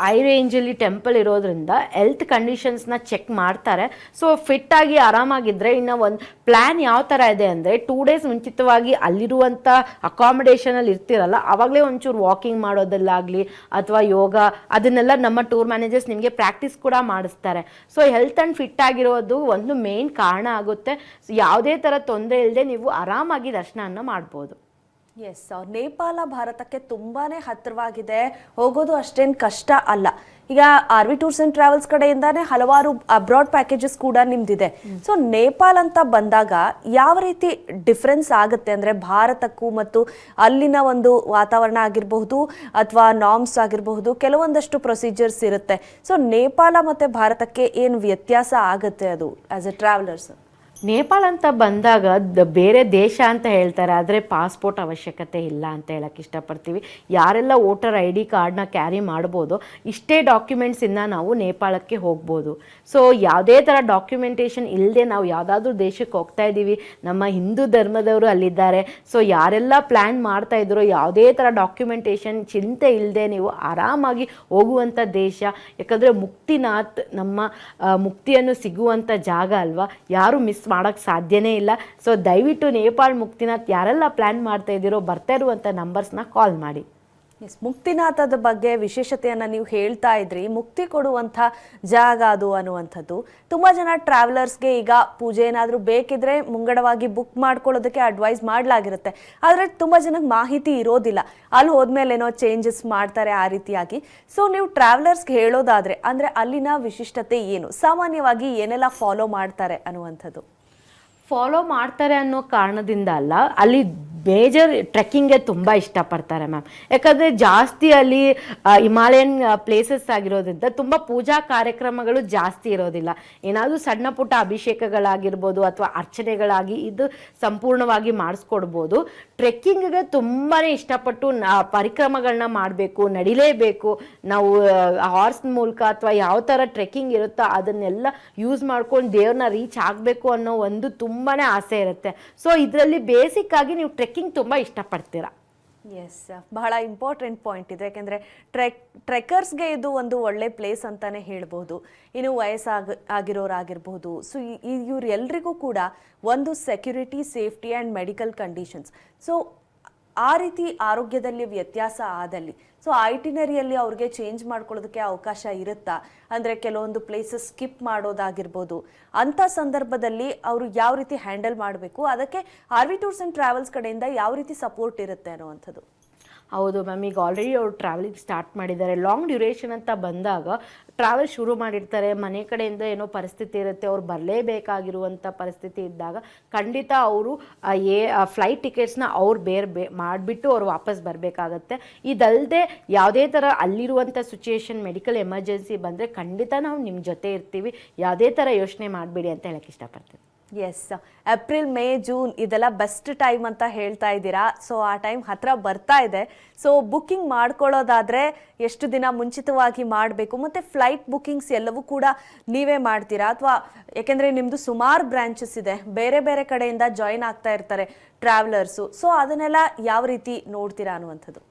ಹೈ ರೇಂಜಲ್ಲಿ ಟೆಂಪಲ್ ಇರೋದ್ರಿಂದ ಹೆಲ್ತ್ ಕಂಡೀಷನ್ಸ್ನ ಚೆಕ್ ಮಾಡ್ತಾರೆ. ಸೊ ಫಿಟ್ಟಾಗಿ ಆರಾಮಾಗಿದ್ದರೆ ಇನ್ನು ಒಂದು ಪ್ಲ್ಯಾನ್ ಯಾವ ಥರ ಇದೆ ಅಂದರೆ 2 days ಮುಂಚಿತವಾಗಿ ಅಲ್ಲಿರುವಂಥ ಅಕಾಮಿಡೇಷನಲ್ಲಿ ಇರ್ತಿರಲ್ಲ, ಆವಾಗಲೇ ಒಂಚೂರು ವಾಕಿಂಗ್ ಮಾಡೋದಲ್ಲಾಗಲಿ ಅಥವಾ ಯೋಗ ಅದನ್ನೆಲ್ಲ ನಮ್ಮ ಟೂರ್ ಮ್ಯಾನೇಜರ್ಸ್ ನಿಮಗೆ ಪ್ರಾಕ್ಟೀಸ್ ಕೂಡ ಮಾಡಿಸ್ತಾರೆ. ಸೊ ಹೆಲ್ತ್ ಆ್ಯಂಡ್ ಫಿಟ್ ಆಗಿರೋದು ಒಂದು ಮೇನ್ ಕಾರಣ ಆಗುತ್ತೆ. ಯಾವುದೇ ಥರ ತೊಂದರೆ ಇಲ್ಲದೆ ನೀವು ಆರಾಮಾಗಿ ದರ್ಶನವನ್ನು ಮಾಡ್ಬೋದು. ಎಸ್, ನೇಪಾಳ ಭಾರತಕ್ಕೆ ತುಂಬಾನೇ ಹತ್ತಿರವಾಗಿದೆ, ಹೋಗೋದು ಅಷ್ಟೇನು ಕಷ್ಟ ಅಲ್ಲ. ಈಗ R V tours and travels ಕಡೆಯಿಂದಾನೇ ಹಲವಾರು ಅಬ್ರಾಡ್ ಪ್ಯಾಕೇಜಸ್ ಕೂಡ ನಿಮ್ದಿದೆ. ಸೊ ನೇಪಾಳ ಅಂತ ಬಂದಾಗ ಯಾವ ರೀತಿ ಡಿಫ್ರೆನ್ಸ್ ಆಗುತ್ತೆ ಅಂದ್ರೆ ಭಾರತಕ್ಕೂ ಮತ್ತು ಅಲ್ಲಿನ ಒಂದು ವಾತಾವರಣ ಆಗಿರಬಹುದು ಅಥವಾ ನಾರ್ಮ್ಸ್ ಆಗಿರಬಹುದು, ಕೆಲವೊಂದಷ್ಟು ಪ್ರೊಸೀಜರ್ಸ್ ಇರುತ್ತೆ. ಸೊ ನೇಪಾಳ ಮತ್ತೆ ಭಾರತಕ್ಕೆ ಏನು ವ್ಯತ್ಯಾಸ ಆಗುತ್ತೆ ಅದು ಆಸ್ ಎ ಟ್ರಾವೆಲರ್ಸ್? ನೇಪಾಳ ಅಂತ ಬಂದಾಗ ಬೇರೆ ದೇಶ ಅಂತ ಹೇಳ್ತಾರೆ, ಆದರೆ ಪಾಸ್ಪೋರ್ಟ್ ಅವಶ್ಯಕತೆ ಇಲ್ಲ ಅಂತ ಹೇಳಕ್ಕೆ ಇಷ್ಟಪಡ್ತೀವಿ. ಯಾರೆಲ್ಲ ವೋಟರ್ ಐ ಡಿ ಕಾರ್ಡ್ನ ಕ್ಯಾರಿ ಮಾಡ್ಬೋದು, ಇಷ್ಟೇ ಡಾಕ್ಯುಮೆಂಟ್ಸಿಂದ ನಾವು ನೇಪಾಳಕ್ಕೆ ಹೋಗ್ಬೋದು. ಸೊ ಯಾವುದೇ ಥರ ಡಾಕ್ಯುಮೆಂಟೇಷನ್ ಇಲ್ಲದೆ ನಾವು ಯಾವುದಾದ್ರೂ ದೇಶಕ್ಕೆ ಹೋಗ್ತಾ ಇದ್ದೀವಿ, ನಮ್ಮ ಹಿಂದೂ ಧರ್ಮದವರು ಅಲ್ಲಿದ್ದಾರೆ. ಸೊ ಯಾರೆಲ್ಲ ಪ್ಲ್ಯಾನ್ ಮಾಡ್ತಾ ಇದ್ರು, ಯಾವುದೇ ಥರ ಡಾಕ್ಯುಮೆಂಟೇಷನ್ ಚಿಂತೆ ಇಲ್ಲದೆ ನೀವು ಆರಾಮಾಗಿ ಹೋಗುವಂಥ ದೇಶ. ಯಾಕಂದರೆ ಮುಕ್ತಿನಾಥ್ ನಮ್ಮ ಮುಕ್ತಿಯನ್ನು ಸಿಗುವಂಥ ಜಾಗ ಅಲ್ವಾ, ಯಾರು ಮಿಸ್ ಮಾಡೋಕ್ಕೆ ಸಾಧ್ಯನೇ ಇಲ್ಲ. ಸೊ ದಯವಿಟ್ಟು ನೇಪಾಳ ಮುಕ್ತಿನಾಥ್ ಯಾರೆಲ್ಲ ಪ್ಲ್ಯಾನ್ ಮಾಡ್ತಾ ಇದ್ದೀರೋ ಬರ್ತಾ ಇರುವಂಥ ನಂಬರ್ಸ್ನ ಕಾಲ್ ಮಾಡಿ. ಎಸ್, ಮುಕ್ತಿನಾಥದ ಬಗ್ಗೆ ವಿಶೇಷತೆಯನ್ನು ನೀವು ಹೇಳ್ತಾ ಇದ್ರಿ, ಮುಕ್ತಿ ಕೊಡುವಂಥ ಜಾಗ ಅದು ಅನ್ನುವಂಥದ್ದು. ತುಂಬ ಜನ ಟ್ರಾವೆಲರ್ಸ್ಗೆ ಈಗ ಪೂಜೆ ಏನಾದರೂ ಬೇಕಿದ್ರೆ ಮುಂಗಡವಾಗಿ ಬುಕ್ ಮಾಡ್ಕೊಳ್ಳೋದಕ್ಕೆ ಅಡ್ವೈಸ್ ಮಾಡಲಾಗಿರುತ್ತೆ. ಆದರೆ ತುಂಬ ಜನಕ್ಕೆ ಮಾಹಿತಿ ಇರೋದಿಲ್ಲ, ಅಲ್ಲಿ ಹೋದ್ಮೇಲೆ ಏನೋ ಚೇಂಜಸ್ ಮಾಡ್ತಾರೆ ಆ ರೀತಿಯಾಗಿ. ಸೊ ನೀವು ಟ್ರಾವೆಲರ್ಸ್ಗೆ ಹೇಳೋದಾದರೆ ಅಂದರೆ ಅಲ್ಲಿನ ವಿಶಿಷ್ಟತೆ ಏನು, ಸಾಮಾನ್ಯವಾಗಿ ಏನೆಲ್ಲ ಫಾಲೋ ಮಾಡ್ತಾರೆ ಅನ್ನುವಂಥದ್ದು? ಫಾಲೋ ಮಾಡ್ತಾರೆ ಅನ್ನೋ ಕಾರಣದಿಂದ ಅಲ್ಲ, ಅಲ್ಲಿ ಮೇಜರ್ ಟ್ರೆಕ್ಕಿಂಗ್ಗೆ ತುಂಬ ಇಷ್ಟಪಡ್ತಾರೆ ಮ್ಯಾಮ್. ಯಾಕಂದರೆ ಜಾಸ್ತಿ ಅಲ್ಲಿ ಹಿಮಾಲಯನ್ ಪ್ಲೇಸಸ್ ಆಗಿರೋದ್ರಿಂದ ತುಂಬ ಪೂಜಾ ಕಾರ್ಯಕ್ರಮಗಳು ಜಾಸ್ತಿ ಇರೋದಿಲ್ಲ. ಏನಾದರೂ ಸಣ್ಣ ಪುಟ್ಟ ಅಭಿಷೇಕಗಳಾಗಿರ್ಬೋದು ಅಥವಾ ಅರ್ಚನೆಗಳಾಗಿ ಇದು ಸಂಪೂರ್ಣವಾಗಿ ಮಾಡಿಸ್ಕೊಡ್ಬೋದು. ಟ್ರೆಕ್ಕಿಂಗ್ಗೆ ತುಂಬಾ ಇಷ್ಟಪಟ್ಟು ಪರಿಕ್ರಮಗಳನ್ನ ಮಾಡಬೇಕು, ನಡಿಲೇಬೇಕು. ನಾವು ಹಾರ್ಸ್ ಮೂಲಕ ಅಥವಾ ಯಾವ ಥರ ಟ್ರೆಕ್ಕಿಂಗ್ ಇರುತ್ತೋ ಅದನ್ನೆಲ್ಲ ಯೂಸ್ ಮಾಡ್ಕೊಂಡು ದೇವ್ರನ್ನ ರೀಚ್ ಆಗಬೇಕು ಅನ್ನೋ ಒಂದು ತುಂಬಾ ಆಸೆ ಇರುತ್ತೆ. ಸೊ ಇದರಲ್ಲಿ ಬೇಸಿಕ್ ಆಗಿ ನೀವು ಟ್ರೆಕ್ಕಿಂಗ್ ತುಂಬ ಇಷ್ಟಪಡ್ತೀರಾ. ಎಸ್, ಬಹಳ ಇಂಪಾರ್ಟೆಂಟ್ ಪಾಯಿಂಟ್ ಇದೆ. ಯಾಕೆಂದರೆ ಟ್ರೆಕ್ಕರ್ಸ್ಗೆ ಇದು ಒಂದು ಒಳ್ಳೆ ಪ್ಲೇಸ್ ಅಂತಾನೆ ಹೇಳ್ಬೋದು. ಇನ್ನು ಆಗಿರೋರಾಗಿರ್ಬೋದು. ಸೊ ಇವ್ರು ಎಲ್ರಿಗೂ ಕೂಡ ಒಂದು security, safety and medical conditions. So ಆ ರೀತಿ ಆರೋಗ್ಯದಲ್ಲಿ ವ್ಯತ್ಯಾಸ ಆದಲ್ಲಿ ಸೊ ಐಟಿನರಿಯಲ್ಲಿ ಅವ್ರಿಗೆ ಚೇಂಜ್ ಮಾಡ್ಕೊಳ್ಳೋದಕ್ಕೆ ಅವಕಾಶ ಇರುತ್ತಾ? ಅಂದರೆ ಕೆಲವೊಂದು ಪ್ಲೇಸಸ್ ಸ್ಕಿಪ್ ಮಾಡೋದಾಗಿರ್ಬೋದು, ಅಂಥ ಸಂದರ್ಭದಲ್ಲಿ ಅವರು ಯಾವ ರೀತಿ ಹ್ಯಾಂಡಲ್ ಮಾಡಬೇಕು, ಅದಕ್ಕೆ R V tours and travels ಕಡೆಯಿಂದ ಯಾವ ರೀತಿ ಸಪೋರ್ಟ್ ಇರುತ್ತೆ ಅನ್ನುವಂಥದ್ದು? ಹೌದು ಮ್ಯಾಮ್, ಈಗ ಆಲ್ರೆಡಿ ಅವರು ಟ್ರಾವೆಲಿಂಗ್ ಸ್ಟಾರ್ಟ್ ಮಾಡಿದ್ದಾರೆ. ಲಾಂಗ್ ಡ್ಯೂರೇಷನ್ ಅಂತ ಬಂದಾಗ ಟ್ರಾವೆಲ್ ಶುರು ಮಾಡಿರ್ತಾರೆ, ಮನೆ ಕಡೆಯಿಂದ ಏನೋ ಪರಿಸ್ಥಿತಿ ಇರುತ್ತೆ, ಅವ್ರು ಬರಲೇಬೇಕಾಗಿರುವಂಥ ಪರಿಸ್ಥಿತಿ ಇದ್ದಾಗ ಖಂಡಿತ ಅವರು ಫ್ಲೈಟ್ ಟಿಕೆಟ್ಸ್ನ ಅವ್ರು ಮಾಡಿಬಿಟ್ಟು ಅವ್ರು ವಾಪಸ್ ಬರಬೇಕಾಗತ್ತೆ. ಇದಲ್ಲದೆ ಯಾವುದೇ ಥರ ಅಲ್ಲಿರುವಂಥ ಸಿಚುಯೇಷನ್ ಮೆಡಿಕಲ್ ಎಮರ್ಜೆನ್ಸಿ ಬಂದರೆ ಖಂಡಿತ ನಾವು ನಿಮ್ಮ ಜೊತೆ ಇರ್ತೀವಿ, ಯಾವುದೇ ಥರ ಯೋಚನೆ ಮಾಡಬೇಡಿ ಅಂತ ಹೇಳಕ್ಕೆ ಇಷ್ಟಪಡ್ತೀನಿ. ಎಸ್, ಏಪ್ರಿಲ್, ಮೇ, ಜೂನ್ ಇದೆಲ್ಲ ಬೆಸ್ಟ್ ಟೈಮ್ ಅಂತ ಹೇಳ್ತಾ ಇದ್ದೀರಾ. ಸೊ ಆ ಟೈಮ್ ಹತ್ರ ಬರ್ತಾ ಇದೆ. ಸೊ ಬುಕ್ಕಿಂಗ್ ಮಾಡ್ಕೊಳ್ಳೋದಾದರೆ ಎಷ್ಟು ದಿನ ಮುಂಚಿತವಾಗಿ ಮಾಡಬೇಕು, ಮತ್ತು ಫ್ಲೈಟ್ ಬುಕ್ಕಿಂಗ್ಸ್ ಎಲ್ಲವೂ ಕೂಡ ನೀವೇ ಮಾಡ್ತೀರಾ ಅಥವಾ? ಯಾಕೆಂದರೆ ನಿಮ್ಮದು ಸುಮಾರು ಬ್ರಾಂಚಸ್ ಇದೆ, ಬೇರೆ ಬೇರೆ ಕಡೆಯಿಂದ ಜಾಯಿನ್ ಆಗ್ತಾ ಇರ್ತಾರೆ ಟ್ರಾವೆಲರ್ಸು. ಸೊ ಅದನ್ನೆಲ್ಲ ಯಾವ ರೀತಿ ನೋಡ್ತೀರಾ ಅನ್ನುವಂಥದ್ದು?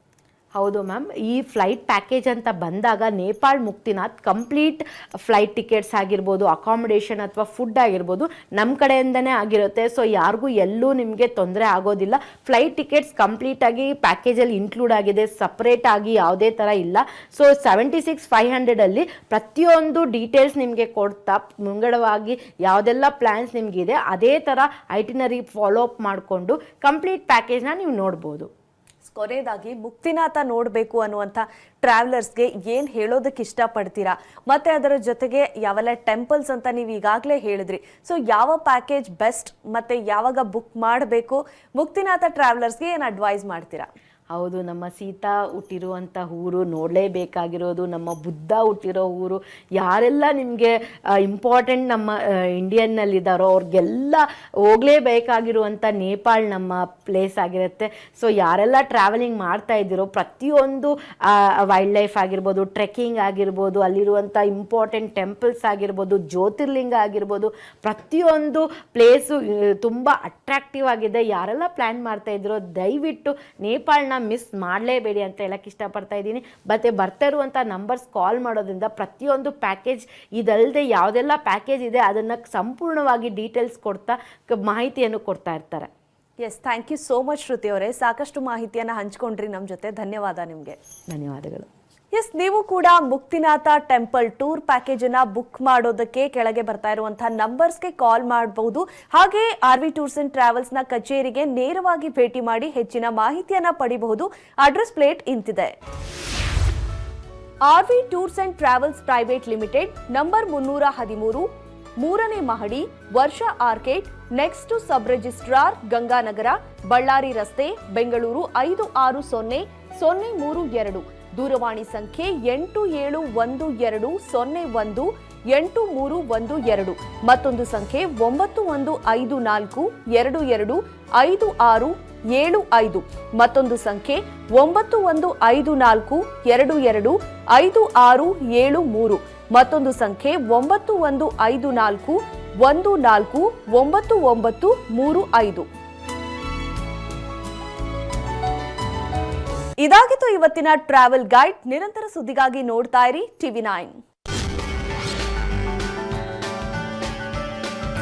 ಹೌದು ಮ್ಯಾಮ್, ಈ ಫ್ಲೈಟ್ ಪ್ಯಾಕೇಜ್ ಅಂತ ಬಂದಾಗ ನೇಪಾಳ್ ಮುಕ್ತಿನಾಥ್ ಕಂಪ್ಲೀಟ್ ಫ್ಲೈಟ್ ಟಿಕೆಟ್ಸ್ ಆಗಿರ್ಬೋದು, ಅಕಾಮಿಡೇಷನ್ ಅಥವಾ ಫುಡ್ ಆಗಿರ್ಬೋದು ನಮ್ಮ ಕಡೆಯಿಂದನೇ ಆಗಿರುತ್ತೆ. ಸೊ ಯಾರಿಗೂ ಎಲ್ಲೂ ನಿಮಗೆ ತೊಂದರೆ ಆಗೋದಿಲ್ಲ. ಫ್ಲೈಟ್ ಟಿಕೆಟ್ಸ್ ಕಂಪ್ಲೀಟಾಗಿ ಪ್ಯಾಕೇಜಲ್ಲಿ ಇನ್ಕ್ಲೂಡ್ ಆಗಿದೆ, ಸಪ್ರೇಟ್ ಆಗಿ ಯಾವುದೇ ಥರ ಇಲ್ಲ. ಸೊ 76,500 ಪ್ರತಿಯೊಂದು ಡೀಟೇಲ್ಸ್ ನಿಮಗೆ ಕೊಡ್ತಾ ಮುಂಗಡವಾಗಿ ಯಾವುದೆಲ್ಲ ಪ್ಲ್ಯಾನ್ಸ್ ನಿಮಗಿದೆ ಅದೇ ಥರ ಐಟಿನರಿ ಫಾಲೋ ಅಪ್ ಮಾಡಿಕೊಂಡು ಕಂಪ್ಲೀಟ್ ಪ್ಯಾಕೇಜ್ನ ನೀವು ನೋಡ್ಬೋದು. ಕೊನೆಯದಾಗಿ ಮುಕ್ತಿನಾಥ ನೋಡಬೇಕು ಅನ್ನುವಂಥ ಟ್ರಾವೆಲರ್ಸ್ಗೆ ಏನು ಹೇಳೋದಕ್ಕೆ ಇಷ್ಟಪಡ್ತೀರಾ? ಮತ್ತು ಅದರ ಜೊತೆಗೆ ಯಾವೆಲ್ಲ ಟೆಂಪಲ್ಸ್ ಅಂತ ನೀವು ಈಗಾಗಲೇ ಹೇಳಿದ್ರಿ. ಸೊ ಯಾವ ಪ್ಯಾಕೇಜ್ ಬೆಸ್ಟ್ ಮತ್ತು ಯಾವಾಗ ಬುಕ್ ಮಾಡಬೇಕು? ಮುಕ್ತಿನಾಥ ಟ್ರಾವೆಲರ್ಸ್ಗೆ ಏನು ಅಡ್ವೈಸ್ ಮಾಡ್ತೀರಾ? ಹೌದು, ನಮ್ಮ ಸೀತಾ ಹುಟ್ಟಿರುವಂಥ ಊರು ನೋಡಲೇಬೇಕಾಗಿರೋದು, ನಮ್ಮ ಬುದ್ಧ ಹುಟ್ಟಿರೋ ಊರು. ಯಾರೆಲ್ಲ ನಿಮಗೆ ಇಂಪಾರ್ಟೆಂಟ್ ನಮ್ಮ ಇಂಡಿಯನ್ನಲ್ಲಿದ್ದಾರೋ ಅವ್ರಿಗೆಲ್ಲ ಹೋಗಲೇಬೇಕಾಗಿರುವಂಥ ನೇಪಾಳ್ ನಮ್ಮ ಪ್ಲೇಸ್ ಆಗಿರುತ್ತೆ. ಸೊ ಯಾರೆಲ್ಲ ಟ್ರಾವೆಲಿಂಗ್ ಮಾಡ್ತಾ ಇದ್ದೀರೋ ಪ್ರತಿಯೊಂದು ವೈಲ್ಡ್ ಲೈಫ್ ಆಗಿರ್ಬೋದು, ಟ್ರೆಕ್ಕಿಂಗ್ ಆಗಿರ್ಬೋದು, ಅಲ್ಲಿರುವಂಥ ಇಂಪಾರ್ಟೆಂಟ್ ಟೆಂಪಲ್ಸ್ ಆಗಿರ್ಬೋದು, ಜ್ಯೋತಿರ್ಲಿಂಗ ಆಗಿರ್ಬೋದು, ಪ್ರತಿಯೊಂದು ಪ್ಲೇಸು ತುಂಬ ಅಟ್ರಾಕ್ಟಿವ್ ಆಗಿದೆ. ಯಾರೆಲ್ಲ ಪ್ಲ್ಯಾನ್ ಮಾಡ್ತಾ ಇದ್ದೀರೋ ದಯವಿಟ್ಟು ನೇಪಾಳನ್ನ ಮಿಸ್ ಮಾಡಲೇಬೇಡಿ ಅಂತ ಹೇಳಕ್ಕೆ ಇಷ್ಟಪಡ್ತಾ ಇದ್ದೀನಿ. ಮತ್ತೆ ಬರ್ತಾ ಇರುವಂಥ ನಂಬರ್ಸ್ ಕಾಲ್ ಮಾಡೋದ್ರಿಂದ ಪ್ರತಿಯೊಂದು ಪ್ಯಾಕೇಜ್ ಇದಲ್ಲದೆ ಯಾವುದೆಲ್ಲ ಪ್ಯಾಕೇಜ್ ಇದೆ ಅದನ್ನು ಸಂಪೂರ್ಣವಾಗಿ ಡೀಟೇಲ್ಸ್ ಕೊಡ್ತಾ ಮಾಹಿತಿಯನ್ನು ಕೊಡ್ತಾ ಇರ್ತಾರೆ. Yes, thank you so much Shruti ಅವರೇ. ಸಾಕಷ್ಟು ಮಾಹಿತಿಯನ್ನು ಹಂಚ್ಕೊಂಡ್ರಿ ನಮ್ಮ ಜೊತೆ. ಧನ್ಯವಾದ ನಿಮಗೆ. ಧನ್ಯವಾದಗಳು. ಎಸ್, ನೀವು ಕೂಡ ಮುಕ್ತಿನಾಥ ಟೆಂಪಲ್ ಟೂರ್ ಪ್ಯಾಕೇಜ್ ಅನ್ನ ಬುಕ್ ಮಾಡೋದಕ್ಕೆ ಕೆಳಗೆ ಬರ್ತಾ ಇರುವಂತಹ ನಂಬರ್ಸ್ಗೆ ಕಾಲ್ ಮಾಡಬಹುದು. ಹಾಗೆ RV ಟೂರ್ಸ್ ಅಂಡ್ ಟ್ರಾವೆಲ್ಸ್ ನ ಕಚೇರಿಗೆ ನೇರವಾಗಿ ಭೇಟಿ ಮಾಡಿ ಹೆಚ್ಚಿನ ಮಾಹಿತಿಯನ್ನ ಪಡಿಬಹುದು. ಅಡ್ರೆಸ್ ಪ್ಲೇಟ್ ಇಂತಿದೆ: RV tours and travels private limited, number 313, 3ನೇ ಮಹಡಿ, Varsha arcade, next to sub registrar, Ganganagar, Ballari ರಸ್ತೆ, ಬೆಂಗಳೂರು 560032. ದೂರವಾಣಿ ಸಂಖ್ಯೆ 8712018312. ಮತ್ತೊಂದು ಸಂಖ್ಯೆ 9154225675. ಮತ್ತೊಂದು ಸಂಖ್ಯೆ 9154225673. ಮತ್ತೊಂದು ಸಂಖ್ಯೆ 9154149935. ಇದಾಗಿತ್ತು ಇವತ್ತಿನ ಟ್ರಾವೆಲ್ ಗೈಡ್. ನಿರಂತರ ಸುದ್ದಿಗಾಗಿ ನೋಡ್ತಾ ಇರಿ TV9.